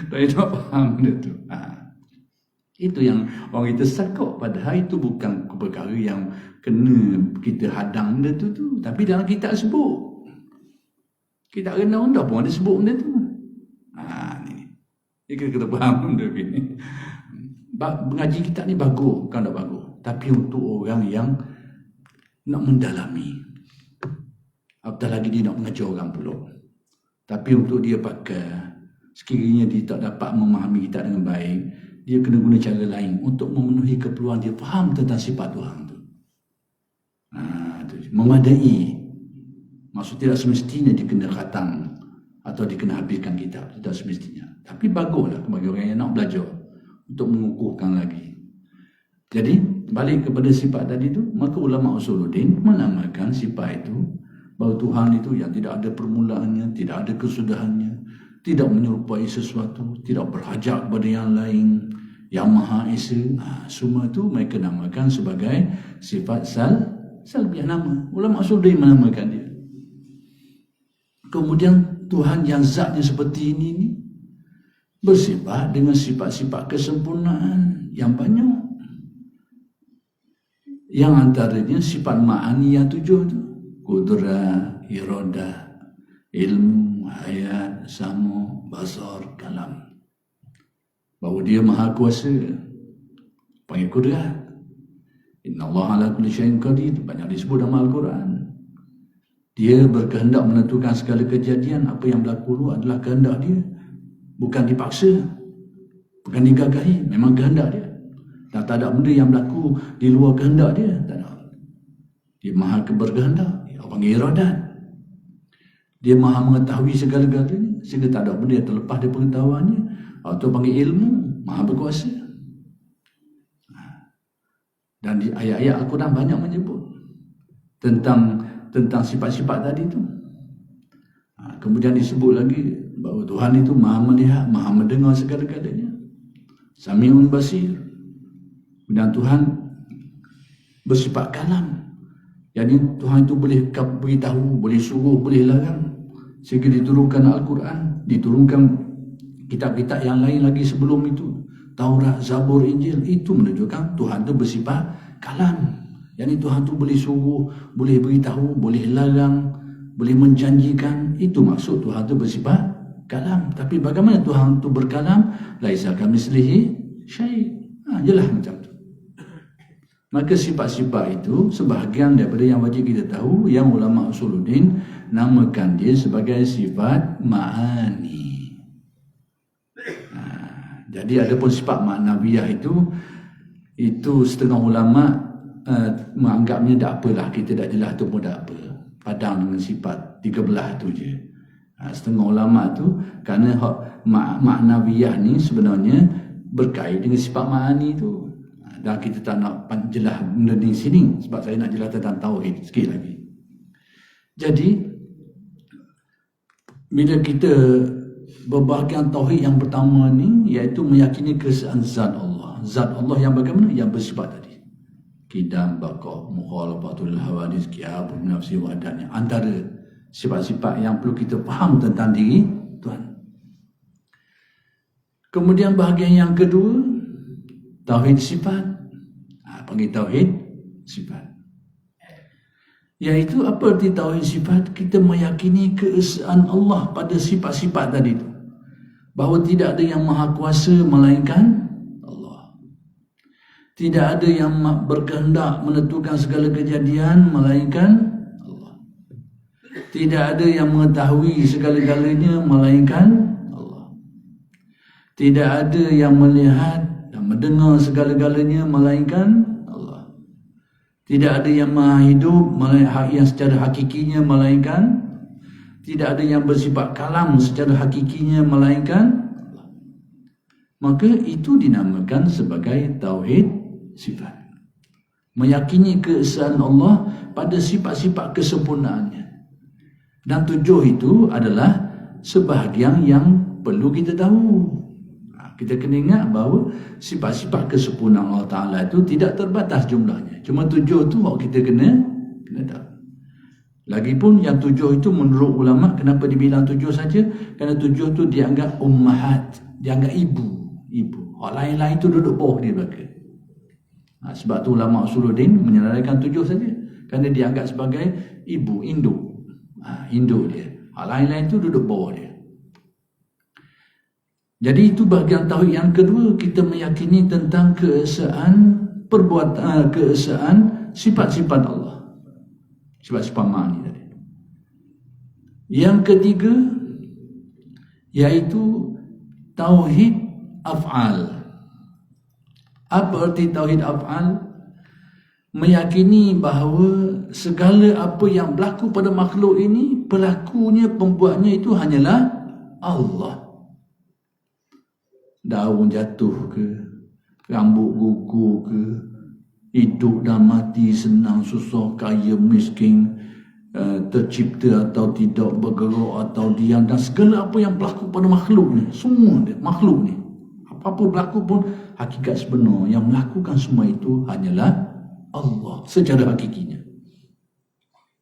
Tak faham benda tu. Itu yang orang kita sakut. Padahal itu bukan perkara yang kena kita hadang benda tu. Tapi dalam kitab sebut. Kitab rendah-rendah pun ada sebut benda tu. Ni kita faham benda ni. Mengaji kitab ni bagus, bukan tak bagus. Tapi untuk orang yang nak mendalami. Apatah lagi dia nak mengajar orang pula. Tapi untuk dia pakai, sekiranya dia tak dapat memahami kitab dengan baik, dia kena guna cara lain untuk memenuhi keperluan dia faham tentang sifat Tuhan tu. Memadai. Maksud tidak semestinya dia kena khatam atau dia kena habiskan kitab. Tidak semestinya. Tapi baguslah bagi orang yang nak belajar untuk mengukuhkan lagi. Jadi, balik kepada sifat tadi tu, maka ulama usuluddin menamakan sifat itu bahawa Tuhan itu yang tidak ada permulaannya, tidak ada kesudahannya, tidak menyerupai sesuatu, tidak berhajat kepada yang lain, yang Maha Esa. Semua itu mereka namakan sebagai sifat salbiyah. Nama ulama usuluddin menamakan dia. Kemudian Tuhan yang zatnya seperti ini ni bersifat dengan sifat-sifat kesempurnaan yang banyak. Yang antaranya sifat ma'ani yang 7 tu. Qudrah, iradah, ilmu, hayat, samu, basar, kalam. Bahawa dia maha kuasa. Panggil qudrah. Inna Allah ala kulli syai'in qadir. Banyak disebut dalam Al-Quran. Dia berkehendak menentukan segala kejadian. Apa yang berlaku adalah kehendak dia. Bukan dipaksa, bukan digagahi, memang kehendak dia. Dan tak ada benda yang berlaku di luar kehendak dia, tak ada. Dia maha berkehendak, dia panggil iradat. Dia maha mengetahui segala-galanya, sehingga tak ada benda yang terlepas dari pengetahuannya. Atau panggil ilmu, maha berkuasa. Dan di ayat-ayat Al-Quran banyak menyebut tentang sifat-sifat tadi tu. Kemudian disebut lagi bahawa Tuhan itu maha melihat, maha mendengar segala-galanya. Sami'un basir. Dan Tuhan bersifat kalam. Jadi Tuhan itu boleh beritahu, boleh suruh, boleh larang. Sehingga diturunkan Al-Quran, diturunkan kitab-kitab yang lain lagi sebelum itu. Taurat, Zabur, Injil. Itu menunjukkan Tuhan itu bersifat kalam. Jadi Tuhan itu boleh suruh, boleh beritahu, boleh larang, boleh menjanjikan. Itu maksud Tuhan itu bersifat kalam. Tapi bagaimana Tuhan itu berkalam? Laisa kamitslihi syai'. Jelas macam tu. Maka sifat-sifat itu sebahagian daripada yang wajib kita tahu, yang ulama usuluddin namakan dia sebagai sifat ma'ani. Jadi ada pun sifat ma'nawiyah itu setengah ulama menganggapnya tak apalah, kita tak jelas tu pun tak apa, padang dengan sifat 13 tu je. Setengah ulama tu kerana ma'nawiyah ni sebenarnya berkait dengan sifat ma'ani tu. Dan kita tak nak jelas benda di sini sebab saya nak jelas tentang tauhid sikit lagi. Jadi bila kita berbahagian tauhid yang pertama ni, iaitu meyakini keesaan zat Allah. Zat Allah yang bagaimana? Yang bersifat tadi. Qidam, baqa, mukhalafatul hawadis, qiyabul nafsi wa adannya. Antara sifat-sifat yang perlu kita faham tentang diri Tuhan. Kemudian bahagian yang kedua, tauhid sifat. Panggil tauhid sifat. Iaitu apa arti tauhid sifat? Kita meyakini keesaan Allah pada sifat-sifat tadi itu. Bahawa tidak ada yang maha kuasa melainkan Allah. Tidak ada yang berkehendak menentukan segala kejadian melainkan Allah. Tidak ada yang mengetahui segala-galanya melainkan Allah. Tidak ada yang melihat dan mendengar segala-galanya melainkan Allah. Tidak ada yang maha hidup yang secara hakikinya melainkan. Tidak ada yang bersifat kalam secara hakikinya melainkan Allah. Maka itu dinamakan sebagai tauhid sifat. Meyakini keesaan Allah pada sifat-sifat kesempurnaannya. Dan 7 itu adalah sebahagian yang perlu kita tahu. Kita kena ingat bahawa sifat-sifat kesempurnaan Allah Ta'ala itu tidak terbatas jumlahnya. Cuma 7 tu kita kena tahu. Lagipun yang 7 itu menurut ulama, kenapa dibilang 7 saja? Kerana 7 tu dianggap ummahat, dianggap ibu. Orang lain-lain itu duduk bawah dia belaka. Sebab tu ulama usuluddin menyenaraikan 7 saja. Kerana dianggap sebagai ibu, induk. Induk dia. Orang lain-lain itu duduk bawah dia. Jadi itu bahagian tauhid yang kedua, kita meyakini tentang keesaan perbuatan, keesaan sifat-sifat Allah. Sifat-sifat ma'ani tadi. Yang ketiga iaitu tauhid af'al. Apa arti tauhid af'al? Meyakini bahawa segala apa yang berlaku pada makhluk ini, pelakunya, pembuatnya itu hanyalah Allah. Daun jatuh ke, rambut gugur ke, hidup dan mati, senang susah, kaya miskin, tercipta atau tidak, bergerak atau diam, dan segala apa yang berlaku pada makhluk ni, semua makhluk ni, apa-apa berlaku pun, hakikat sebenar yang melakukan semua itu hanyalah Allah secara hakikinya.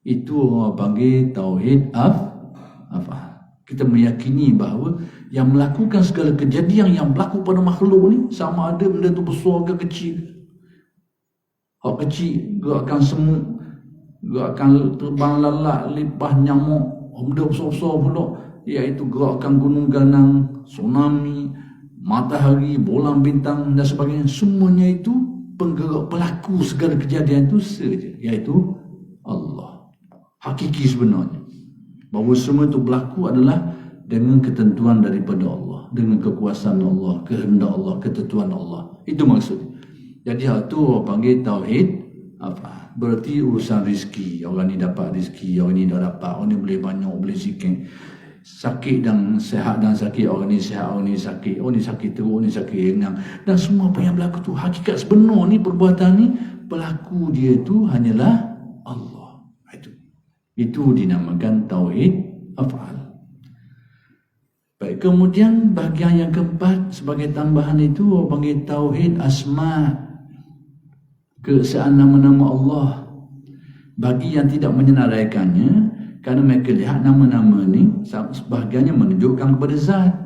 Itu orang panggil tauhid af'al. Kita meyakini bahawa yang melakukan segala kejadian yang berlaku pada makhluk ni, sama ada benda tu besar ke kecil. Hak kecil gerakkan semut, gerakkan terbang lalat, lipas nyamuk. Benda besar-besar pula iaitu gerakkan gunung ganang, tsunami, matahari, bulan bintang dan sebagainya. Semuanya itu penggerak pelaku segala kejadian itu saja, iaitu Allah. Hakiki sebenarnya. Bahawa semua itu berlaku adalah dengan ketentuan daripada Allah, dengan kekuasaan Allah, kehendak Allah, ketentuan Allah. Itu maksudnya. Jadi hal itu orang panggil tauhid apa? Berarti urusan rezeki. Orang ni dapat rezeki, orang ni dah dapat, orang ni boleh banyak, boleh sikit. Sakit dan sehat dan sakit, orang ni sehat, orang ni sakit, orang ni sakit teruk, orang ni sakit ringan. Dan semua apa yang berlaku tu, hakikat sebenar ni, perbuatan ni, pelaku dia tu hanyalah Allah. Itu dinamakan tauhid af'al. Baik, kemudian bahagian yang keempat sebagai tambahan itu orang panggil tauhid asma, keesaan nama-nama Allah. Bagi yang tidak menyenaraikannya, kerana mereka lihat nama-nama ni sebahagiannya menunjukkan kepada zat.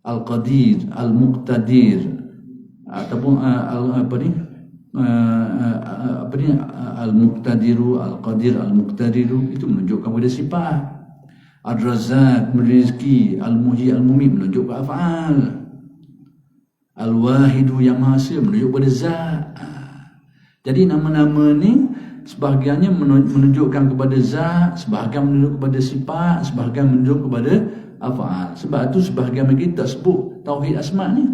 Al-Qadir, Al-Muqtadir, ataupun Al-Muqtadiru, Al-Qadir, Al-Muqtadiru, itu menunjukkan pada sifat. Ar-Razzaq, Rizki, Al-Muhyi, Al-Mumit menunjuk pada af'al. Al-Wahidu yang Maha Esa menunjuk pada zat. Jadi nama-nama ni sebahagiannya menunjukkan kepada zat, sebahagian menunjuk kepada sifat, sebahagian menunjuk kepada af'al. Sebab itu sebahagian kita sebut tauhid asma ni.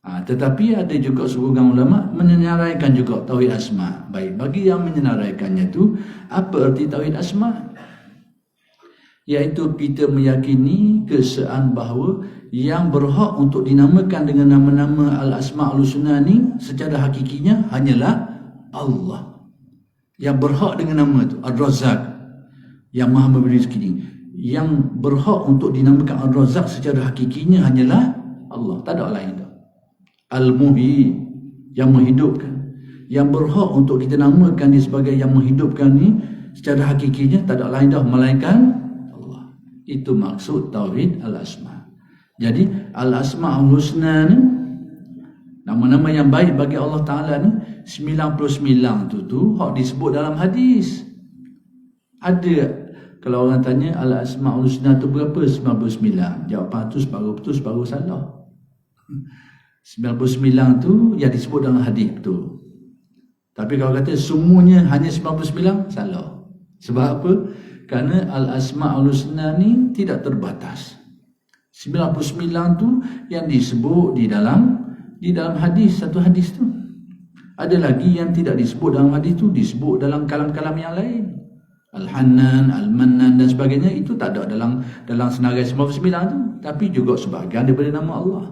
Tetapi ada juga seorang ulama menyenaraikan juga tauhid asma. Baik, bagi yang menyenaraikannya tu, apa erti tauhid asma? Iaitu kita meyakini keesaan bahawa yang berhak untuk dinamakan dengan nama-nama al-asma' al-husna ni secara hakikinya hanyalah Allah. Yang berhak dengan nama tu Ar-Razzaq, yang Maha memberi rezeki. Yang berhak untuk dinamakan Ar-Razzaq secara hakikinya hanyalah Allah, tak ada lain dah. Al-Muhyi, yang menghidupkan. Yang berhak untuk kita namakan dia sebagai yang menghidupkan ni secara hakikinya tak ada lain dah melainkan Allah. Itu maksud tauhid al-asma. Jadi al-asma al-husna ni, nama-nama yang baik bagi Allah Ta'ala ni 99 tu hak disebut dalam hadis. Ada, kalau orang tanya al-asma al-husna tu berapa? 99. Jawapan tu separuh salah. 99 tu yang disebut dalam hadis tu. Tapi kalau kata semuanya hanya 99, salah. Sebab apa? Kerana al-asma al-husna ni tidak terbatas. 99 tu yang disebut di dalam hadis, satu hadis tu. Ada lagi yang tidak disebut dalam hadis tu, disebut dalam kalam-kalam yang lain. Al-Hannan, Al-Mannan dan sebagainya, itu tak ada dalam senarai 99 tu, tapi juga sebahagian daripada nama Allah.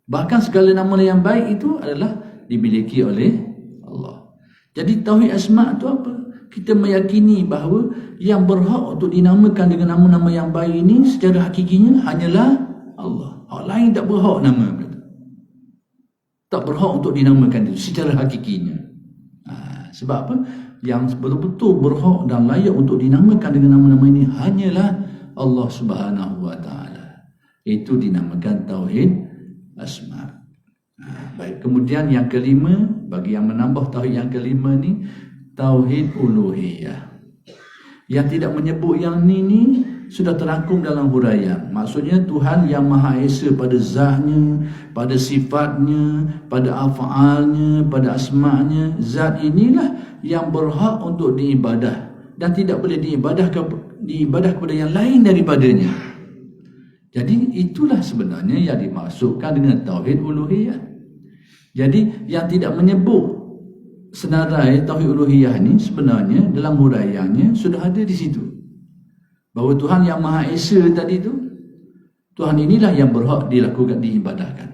Bahkan segala nama yang baik itu adalah dimiliki oleh Allah. Jadi tauhid asma' itu apa? Kita meyakini bahawa yang berhak untuk dinamakan dengan nama-nama yang baik ini secara hakikinya hanyalah Allah. Orang lain tak berhak nama. Tak berhak untuk dinamakan itu secara hakikinya. Sebab apa? Yang betul-betul berhak dan layak untuk dinamakan dengan nama-nama ini hanyalah Allah Subhanahu wa Ta'ala. Itu dinamakan tauhid asma'. Baik, kemudian yang kelima, bagi yang menambah tauhid yang kelima ni, tauhid uluhiyah. Yang tidak menyebut yang ni sudah terangkum dalam huraian. Maksudnya Tuhan yang Maha Esa pada zatnya, pada sifatnya, pada af'alnya, pada asma'nya. Zat inilah yang berhak untuk diibadah dan tidak boleh diibadah kepada yang lain daripadanya. Jadi itulah sebenarnya yang dimaksudkan dengan tauhid uluhiyah. Jadi yang tidak menyebut senarai tauhid uluhiyah ni sebenarnya dalam huraiannya sudah ada di situ. Bahawa Tuhan yang Maha Esa tadi tu, Tuhan inilah yang berhak diibadahkan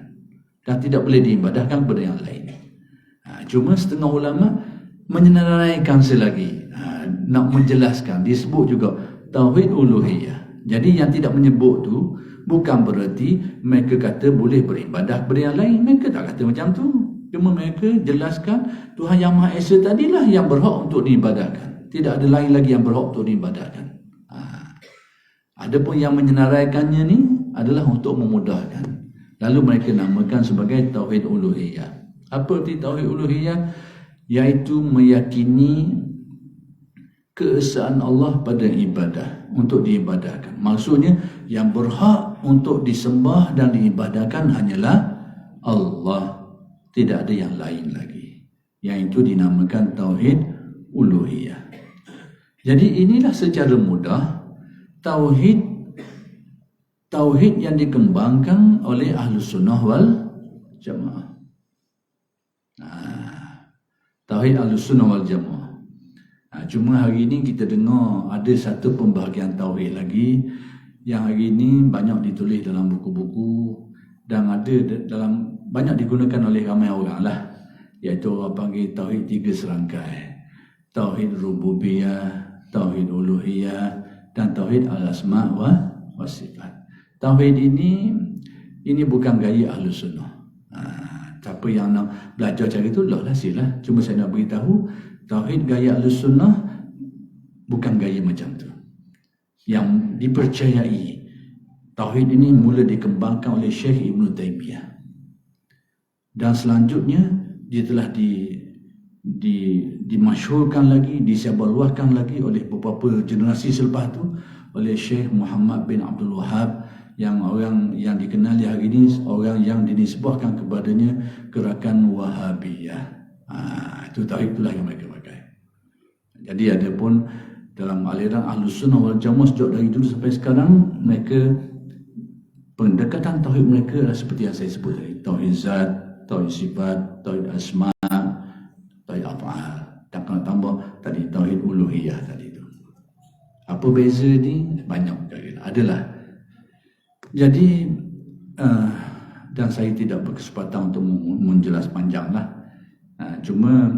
dan tidak boleh diibadahkan kepada yang lain. Cuma setengah ulama menyenaraikan selagi, nak menjelaskan, disebut juga tauhid uluhiyah. Jadi yang tidak menyebut tu bukan bererti mereka kata boleh beribadah kepada yang lain. Mereka tak kata macam tu. Cuma mereka jelaskan Tuhan yang Maha Esa tadilah yang berhak untuk diibadahkan. Tidak ada lain lagi yang berhak untuk diibadahkan. Adapun yang menyenaraikannya ni adalah untuk memudahkan. Lalu mereka namakan sebagai tauhid uluhiyah. Apa arti tauhid uluhiyah? Iaitu meyakini keesaan Allah pada ibadah, untuk diibadahkan. Maksudnya yang berhak untuk disembah dan diibadahkan hanyalah Allah, tidak ada yang lain lagi. Yang itu dinamakan tauhid uluhiyah. Jadi inilah secara mudah tauhid yang dikembangkan oleh Ahlus Sunnah wal Jamaah. Tauhid Ahlus Sunnah wal Jamaah. Cuma hari ini kita dengar ada satu pembahagian tauhid lagi yang hari ini banyak ditulis dalam buku-buku dan ada banyak digunakan oleh ramai orang lah, iaitu orang panggil tauhid 3 serangkai. Tauhid rububiyah, tauhid uluhiyah dan tauhid al-asma' wa sifat. Tauhid ini bukan gaya Ahlus Sunnah. Siapa yang nak belajar cara itu, lah sila. Cuma saya nak beritahu, tauhid gaya Ahlus Sunnah bukan gaya macam tu. Yang dipercayai, tauhid ini mula dikembangkan oleh Syekh Ibn Taymiyah. Dan selanjutnya dia telah dimasyhurkan lagi, disebarluaskan lagi oleh beberapa generasi selepas tu oleh Syekh Muhammad bin Abdul Wahab, yang orang yang dikenali hari ini, orang yang dinisbahkan kepadanya gerakan Wahabiyah. Itu tauhid itulah yang mereka pakai. Jadi ada pun dalam aliran Ahlus Sunnah wal Jamaah sejak dari dulu sampai sekarang, mereka pendekatan tauhid mereka adalah seperti yang saya sebut tadi, tauhid zat, tauhid sifat, tauhid asma, tauhid af'al. Dan kalau tambah tadi tauhid uluhiyah tadi itu. Apa beza ni? Banyak perkara. Adalah. Jadi dan saya tidak berkesempatan untuk menjelas panjanglah. Cuma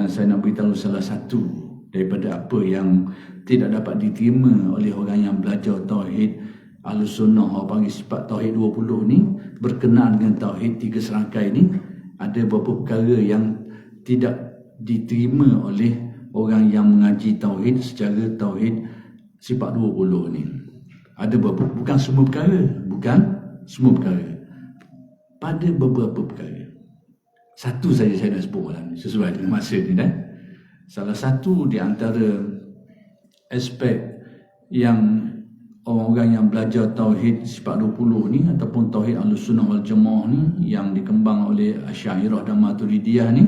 saya nak beritahu salah satu daripada apa yang tidak dapat diterima oleh orang yang belajar tauhid Ahlus Sunnah, orang panggil sifat tauhid 20 ni, berkenaan dengan tauhid 3 serangkai ni. Ada beberapa perkara yang tidak diterima oleh orang yang mengaji tauhid secara tauhid sifat 20 ni. Ada beberapa, bukan semua perkara, pada beberapa perkara. Satu saja saya nak sebut malam ni, sesuai dengan masa ni dah. Salah satu di antara aspek yang orang-orang yang belajar tauhid sifat 20 ni ataupun tauhid Ahlus Sunnah wal Jamaah ni yang dikembang oleh Asy'ariyah dan Maturidiyah ni,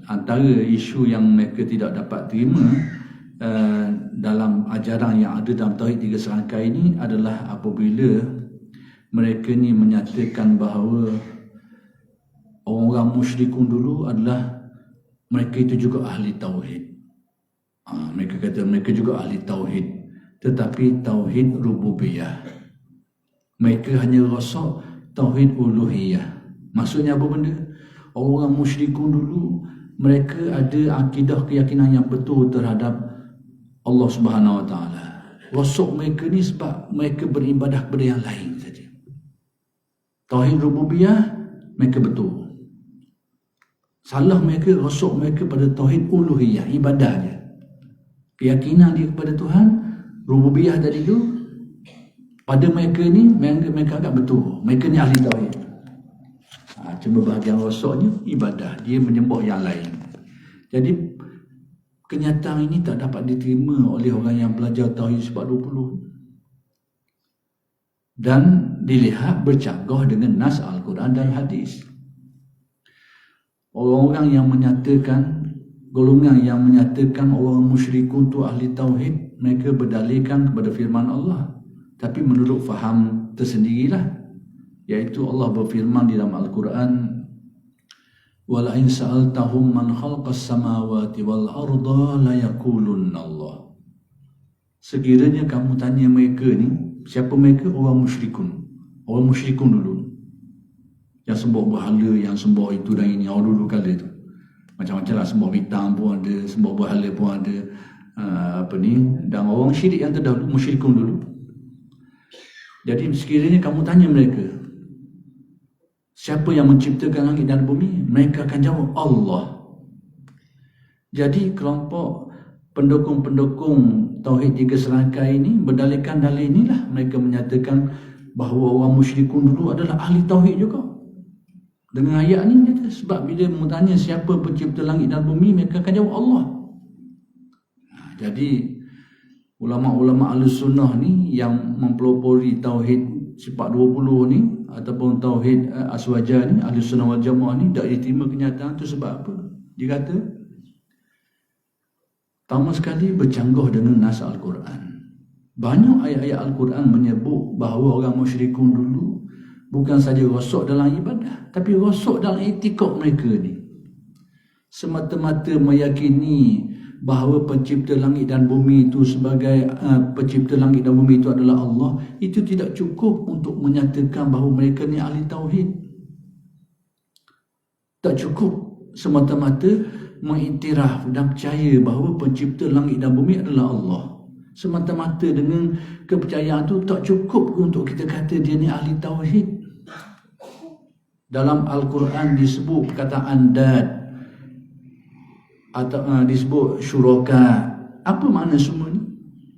antara isu yang mereka tidak dapat terima dalam ajaran yang ada dalam tauhid 3 serangkai ini adalah apabila mereka ni menyatakan bahawa orang-orang musyrikun dulu adalah mereka itu juga ahli tauhid. Mereka kata mereka juga ahli tauhid, tetapi tauhid rububiyah. Mereka hanya rosak tauhid uluhiyah. Maksudnya apa benda? Orang musyrikun dulu mereka ada akidah keyakinan yang betul terhadap Allah Subhanahu Wa Taala. Rosak mereka ni sebab mereka beribadah kepada yang lain saja. Tauhid rububiyah mereka betul. Salah mereka, rosak mereka pada tauhid uluhiyah, ibadah dia. Keyakinan dia kepada Tuhan, rububiyah tadi tu, pada mereka ni, mereka agak betul. Mereka ni ahli tauhid. Cuma bahagian rosaknya, ibadah. Dia menyembah yang lain. Jadi, kenyataan ini tak dapat diterima oleh orang yang belajar tauhid sifat 20. Dan dilihat bercanggah dengan nas Al-Quran dan hadis. Orang-orang yang menyatakan, golongan yang menyatakan orang musyrikun tu ahli tauhid, mereka berdalilkan kepada firman Allah. Tapi menurut faham tersendirilah, iaitu Allah berfirman di dalam Al-Quran, "Wala in sa'altahum man khalaqas samawati wal arda la yaqulunna Allah." Sekiranya kamu tanya mereka ni, siapa mereka? Orang musyrikun. Orang musyrikun dulu. Yang sembah berhala, yang sembah itu dan ini, orang dulu kala tu. Macam-macam lah, sembah bintang pun ada, sembah berhala pun ada. Dan orang syirik yang terdahulu, musyrikun dulu. Jadi sekiranya kamu tanya mereka, siapa yang menciptakan langit dan bumi? Mereka akan jawab, Allah. Jadi kelompok pendukung-pendukung tauhid 3 serangkai ini berdalilkan dalil inilah mereka menyatakan bahawa orang musyrikun dulu adalah ahli tauhid juga. Dengan ayat ni kata, sebab bila bertanya siapa pencipta langit dan bumi, mereka akan jawab Allah. Jadi ulama-ulama Ahlus Sunnah ni yang mempelopori tauhid sifat 20 ni ataupun tauhid aswaja ni, Ahlus Sunnah wal Jamaah ni, tak diterima kenyataan tu sebab apa? Dia kata pertama sekali bercanggah dengan nas Al-Quran. Banyak ayat-ayat Al-Quran menyebut bahawa orang musyrikun dulu bukan saja rosak dalam ibadah, tapi rosak dalam etikad mereka ni. Semata-mata meyakini bahawa pencipta langit dan bumi itu sebagai pencipta langit dan bumi itu adalah Allah, itu tidak cukup untuk menyatakan bahawa mereka ni ahli tauhid. Tak cukup semata-mata mengiktiraf dan percaya bahawa pencipta langit dan bumi adalah Allah. Semata-mata dengan kepercayaan itu tak cukup untuk kita kata dia ni ahli tauhid. Dalam Al-Quran disebut perkataan dad atau disebut syuraka. Apa makna semua ni?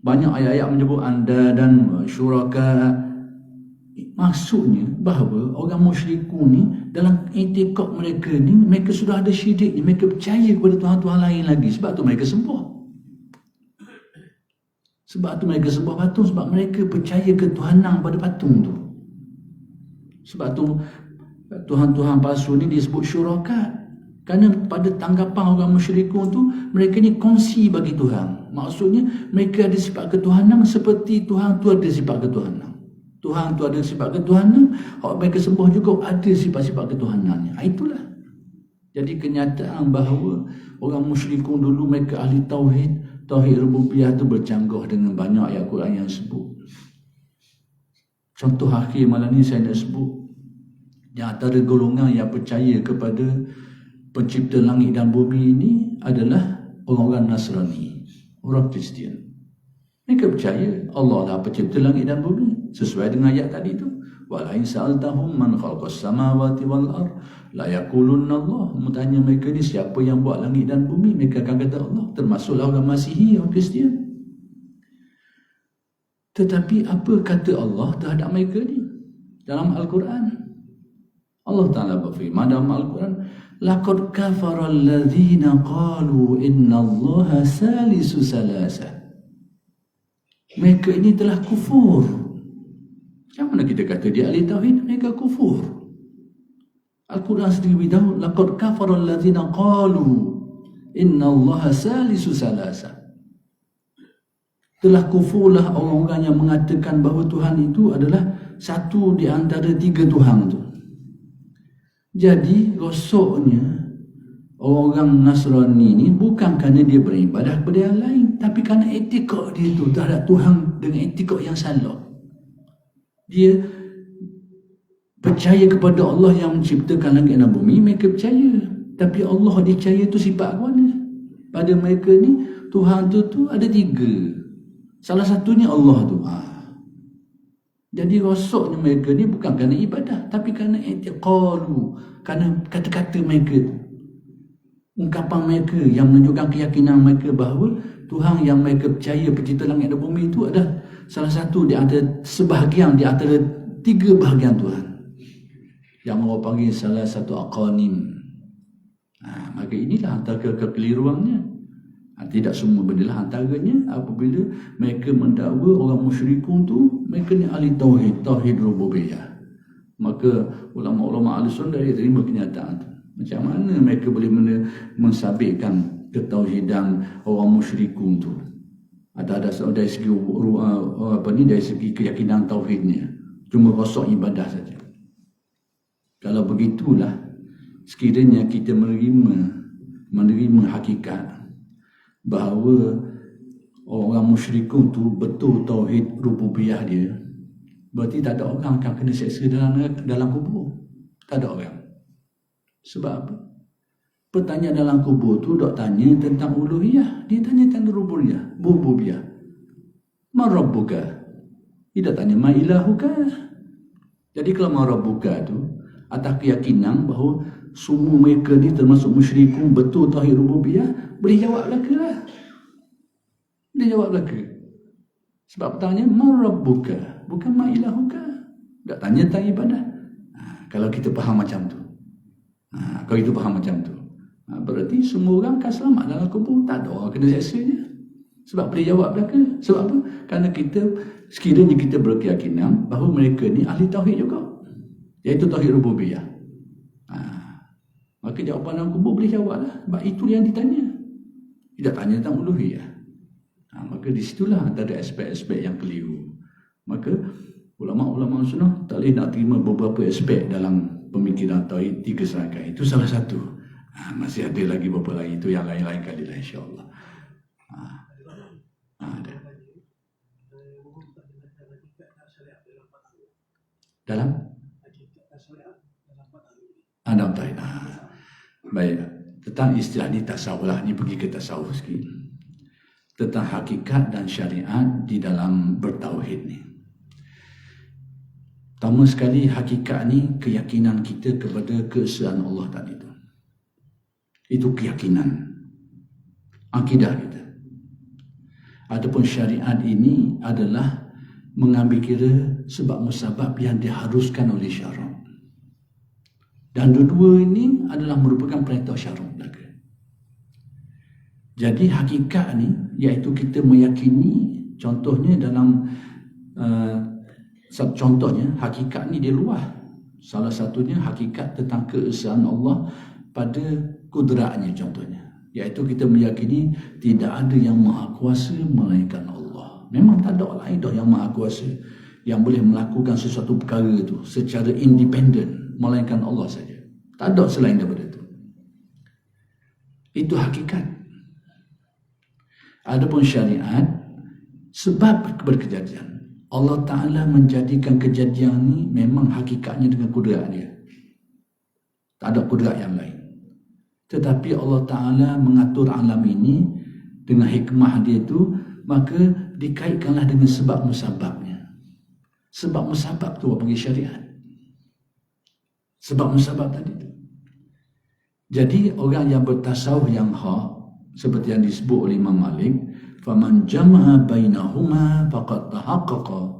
Banyak ayat-ayat menyebut anda dan syuraka. Maksudnya bahawa orang musyrikun ni dalam etikad mereka ni, mereka sudah ada syirik ni, mereka percaya kepada Tuhan-Tuhan lain lagi. Sebab tu mereka sembah. Sebab tu mereka sembah patung, sebab mereka percaya ketuhanan pada patung tu. Sebab tu Tuhan-Tuhan palsu ni disebut syuraka. Kerana pada tanggapan orang musyrikun tu, mereka ni kongsi bagi Tuhan. Maksudnya mereka ada sifat ketuhanan seperti Tuhan tu ada sifat ketuhanan. Tuhan tu ada sifat ketuhanan, hak mereka sembah juga ada sifat-sifat ketuhanannya. Itulah. Jadi kenyataan bahawa orang musyrikun dulu mereka ahli tauhid, tauhid rububiyah tu bercanggah dengan banyak ayat Quran yang sebut. Contoh akhir malam ni saya nak sebut, yang antara golongan yang percaya kepada pencipta langit dan bumi ini adalah orang-orang Nasrani, orang Kristian. Mereka percaya Allah lah pencipta langit dan bumi, sesuai dengan ayat tadi tu. Wa la in sa'altahum man khalaqas samawati wal ard la yaqulunna Allah. Tanya mereka ni siapa yang buat langit dan bumi, mereka akan kata Allah, termasuklah orang Masihi, orang Kristian. Tetapi apa kata Allah terhadap mereka ni dalam Al-Quran? Allah Ta'ala berfirman dalam Al-Quran, laqad kafara alladhina qalu inna Allaha salisu salasa. Mereka ini telah kufur. Macam mana kita kata dia ahli tauhid, mereka kufur? Al-Quran sendiri beritahu, laqad kafara alladhina qalu inna Allaha salisu salasa. Telah kufurlah orang-orang yang mengatakan bahawa Tuhan itu adalah satu di antara tiga Tuhan itu. Jadi rosoknya orang Nasrani ni bukan kerana dia beribadah kepada yang lain, tapi kerana etikad dia tu terhadap Tuhan dengan etikad yang salah. Dia percaya kepada Allah yang menciptakan langit dan bumi, mereka percaya. Tapi Allah dicaya tu sifat mana? Pada mereka ni Tuhan tu ada tiga. Salah satunya Allah tu. Jadi rosoknya mereka ni bukan kerana ibadah, tapi kerana i'tiqadu, kerana kata-kata mereka, ungkapan mereka yang menunjukkan keyakinan mereka bahawa Tuhan yang mereka percaya pencipta langit dan bumi itu adalah salah satu di antara sebahagian di antara tiga bahagian Tuhan, yang orang panggil salah satu aqanim. Maka inilah antara kekeliruannya. Tidak semua benda lah, antaranya apabila mereka mendakwa orang musyrikun tu mereka ni ahli tauhid, tauhid rububiyah. Maka ulama-ulama Ahlussunnah dia terima kenyataan tu. Macam mana mereka boleh mensabitkan ketauhidan orang musyrikun tu? Ada dari segi dari segi keyakinan tauhidnya, cuma rosok ibadah saja. Kalau begitulah, sekiranya kita menerima hakikat bahawa orang musyrikun tu betul tauhid rububiyah dia, berarti tak ada orang akan kena seksa dalam kubur. Tak ada orang. Sebab apa? Pertanyaan dalam kubur tu dok tanya tentang uluhiyah, dia tanya tentang rububiyah. Ma rabbuka? Dia tak tanya ma ilahuka. Jadi kalau ma rabbuka tu atas keyakinan bahawa semua mereka ni termasuk musyrikun betul tauhid rububiyah, boleh jawab belaka lah. Boleh jawab belaka. Sebab pertanyaan ma rabbuka, bukan ma ilahuka. Tak tanya tentang ibadah. Kalau kita faham macam tu, kalau kita faham macam tu, berarti semua orang akan selamat dalam kubur. Tak ada orang kena seksanya. Sebab boleh jawab belaka. Sebab apa? Kerana sekiranya kita berkeyakinan bahawa mereka ni ahli tauhid juga, iaitu tauhid rububiyah, maka jawapan dalam kubur boleh jawab lah. Sebab itu yang ditanya. Tidak tanya tentang uluhiyah. Maka di situlah antara aspek-aspek yang keliru. Maka ulama-ulama sunnah tak boleh nak terima beberapa aspek dalam pemikiran tauhid tiga serangkaian. Itu salah satu. Masih ada lagi beberapa lagi. Itu yang lain-lain kali lah, insyaAllah. Ada. Dalam? Dalam tauhid. Baik. Tentang istilah ni tasawuf lah. Ni pergi ke tasawuf sikit. Tentang hakikat dan syariat di dalam bertauhid ni. Pertama sekali, hakikat ni keyakinan kita kepada keesaan Allah tadi tu. Itu keyakinan, akidah kita. Ataupun syariat ini adalah mengambil kira sebab musabab yang diharuskan oleh syarak. Dan dua-dua ini adalah merupakan perintah syarak belaka. Jadi hakikat ni, iaitu kita meyakini, contohnya dalam contohnya hakikat ni dia luas. Salah satunya hakikat tentang keesaan Allah pada kudratnya contohnya. Iaitu kita meyakini tidak ada yang maha kuasa melainkan Allah. Memang tak ada lain dah yang maha kuasa yang boleh melakukan sesuatu perkara itu secara independen melainkan Allah saja. Tak ada selain daripada itu. Itu hakikat. Adapun syariat, sebab berkejadian. Allah Ta'ala menjadikan kejadian ni memang hakikatnya dengan kudrat dia. Tak ada kudrat yang lain. Tetapi Allah Ta'ala mengatur alam ini dengan hikmah dia itu, maka dikaitkanlah dengan sebab musababnya. Sebab musabab tu orang panggil syariat. Sebab musabab tadi tu. Jadi orang yang bertasawuf yang hak, seperti yang disebut oleh Imam Malik, faman jama'a bainahuma faqad tahaqqaqa.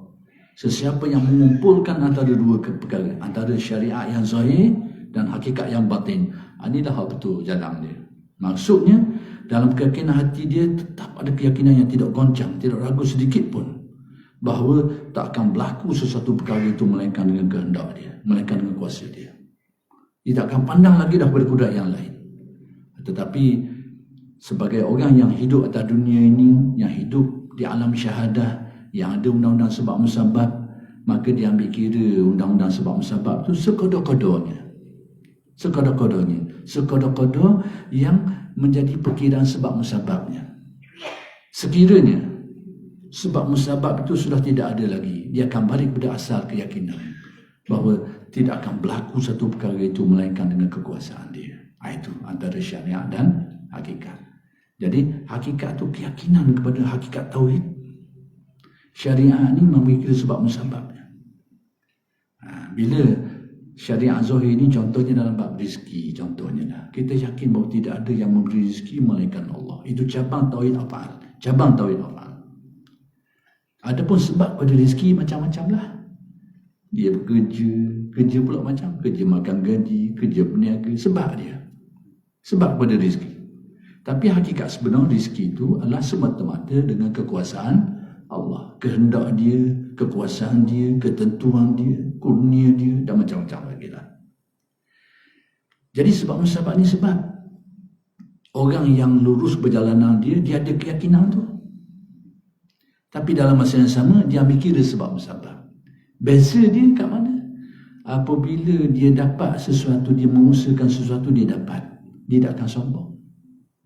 Sesiapa yang mengumpulkan antara dua perkara, antara syariat yang zahir dan hakikat yang batin, inilah hak betul jalan dia. Maksudnya dalam keyakinan hati dia tetap ada keyakinan yang tidak goncang, tidak ragu sedikit pun bahawa tak akan berlaku sesuatu perkara itu melainkan dengan kehendak dia, melainkan dengan kuasa dia. Dia tak akan pandang lagi dah pada kudrat yang lain. Tetapi sebagai orang yang hidup atas dunia ini, yang hidup di alam syahadah, yang ada undang-undang sebab musabab, maka dia ambil kira undang-undang sebab musabab itu sekadar-kadarnya. Sekadar-kadar yang menjadi perkiraan sebab musababnya. Sekiranya sebab musabab itu sudah tidak ada lagi, dia akan balik pada asal keyakinan bahawa tidak akan berlaku satu perkara itu melainkan dengan kekuasaan dia. Itu antara syariat dan hakikat. Jadi hakikat itu keyakinan kepada hakikat tauhid. Syariat ini memikir sebab musababnya. Bila syariat zahir ini contohnya dalam bab rezeki, contohnya lah, kita yakin bahawa tidak ada yang memberi rezeki melainkan Allah. Itu cabang tauhid afal. Cabang tauhid afal. Adapun sebab pada rezeki macam-macam lah. Dia bekerja, kerja pula macam kerja makan gaji, kerja berniaga, sebab dia. Sebab pada rezeki. Tapi hakikat sebenar rezeki itu adalah semata-mata dengan kekuasaan Allah. Kehendak dia, kekuasaan dia, ketentuan dia, kurnia dia dan macam-macam lagi lah. Jadi sebab musabab ni sebab. Orang yang lurus perjalanan dia, dia ada keyakinan tu. Tapi dalam masa yang sama, dia ambil kira sebab musabab. Beza dia kat mana? Apabila dia dapat sesuatu, dia mengusahakan sesuatu, dia dapat. Dia tak akan sombong.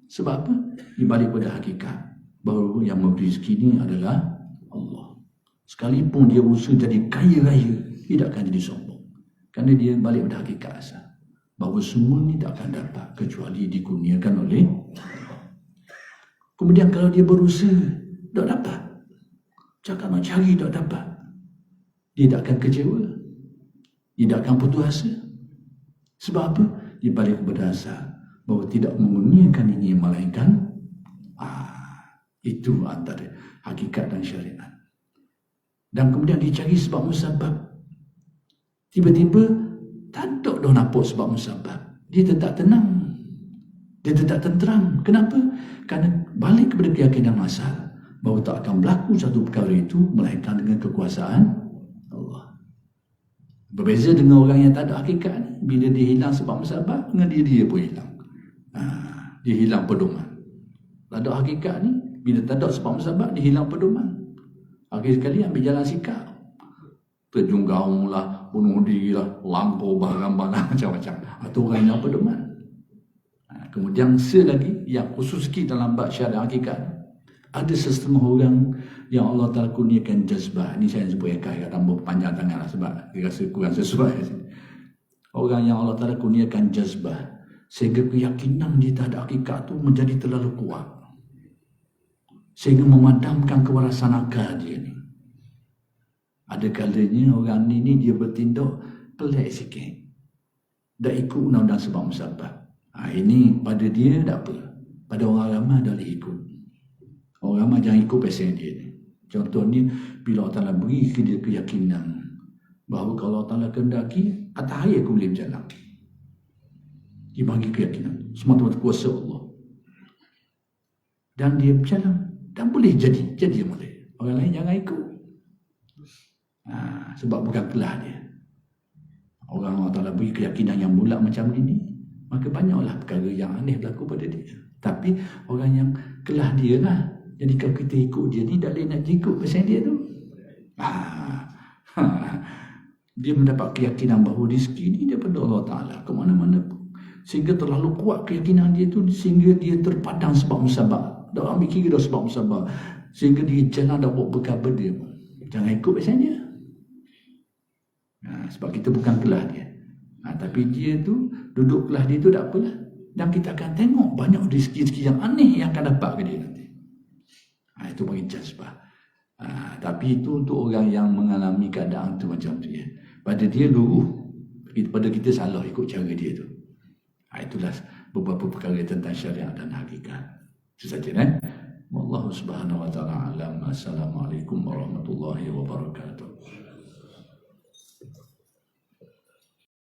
Sebab apa? Dia balik pada hakikat bahawa yang memberi rezeki ini adalah Allah. Sekalipun dia berusaha jadi kaya raya, dia tak akan jadi sombong. Kerana dia balik pada hakikat asal bahawa semua ini tak akan dapat kecuali dikurniakan oleh Allah. Kemudian kalau dia berusaha tak dapat, cakap nak cari tak dapat, dia tak akan kecewa, dia tak akan putus asa. Sebab apa? Dia balik kepada asal bahawa tidak mengurniakan ini melainkan itu antara hakikat dan syariat. Dan kemudian dicari sebab musabab. Tiba-tiba tak ada dah nampak sebab musabab. Dia tetap tenang, dia tetap tenteram. Kenapa? Kerana balik kepada keyakinan asal bahawa tak akan berlaku satu perkara itu melainkan dengan kekuasaan Allah. Berbeza dengan orang yang tak ada hakikat ni. Bila dia hilang sebab musabab, dengan diri dia pun hilang. Dia hilang pedoman. Tak ada hakikat ni, bila tak ada sebab musabab, dia hilang pedoman. Akhir sekali ambil jalan sikap. Terjun gaung lah, bunuh diri lah, lampau barang-barang macam-macam. Itu orang yang pedoman. Kemudian selagi yang khusus sikit dalam bab syariat hakikat, ada setengah orang yang Allah Ta'ala kurniakan jazbah. Ini saya sebut yang kaya tambah panjang tangan lah sebab dia rasa kurang sesuai. Orang yang Allah Ta'ala kurniakan jazbah sehingga keyakinan dia terhadap hakikat itu menjadi terlalu kuat, sehingga memadamkan kewarasan akal dia ni. Ada kalanya orang ni dia bertindak pelik sikit, dah ikut undang-undang sebab musabab. Ini pada dia tak apa, pada orang ramai dah boleh ikut. Orang ramai jangan ikut pasal dia ni. Contohnya bila Allah Ta'ala beri ke dia keyakinan bahawa kalau Allah Ta'ala kehendaki atas air aku boleh berjalan, dia bagi keyakinan semata-mata kuasa Allah, dan dia berjalan dan boleh jadi boleh. Orang lain jangan ikut. Sebab bukan kelah dia. Orang Allah Ta'ala beri keyakinan yang bulat macam ini, maka banyaklah perkara yang aneh berlaku pada dia. Tapi orang yang kelah dia lah. Jadi kalau kita ikut dia ni, tak boleh nak ikut pasal dia tu. Dia mendapat keyakinan bahawa rezeki ni daripada Allah Ta'ala ke mana-mana pun. Sehingga terlalu kuat keyakinan dia tu, sehingga dia terpadang sebab musabak. Dah ambil kira dah sebab musabak. Sehingga dia jangan dapat berkhabar dia. Jangan ikut pasal dia. Sebab kita bukan kelah dia. Tapi dia tu, duduk kelah dia tu tak apalah. Dan kita akan tengok banyak rezeki-rezeki yang aneh yang akan dapat ke dia nanti. Itu bagi jazbah. Tapi itu untuk orang yang mengalami keadaan tu macam tu ya. Pada dia luruh, pada kita salah ikut cara dia tu. Itulah beberapa perkara tentang syariat dan hakikat. Itu saja Wallahu subhanahu wa ta'ala alam. Assalamualaikum warahmatullahi wabarakatuh.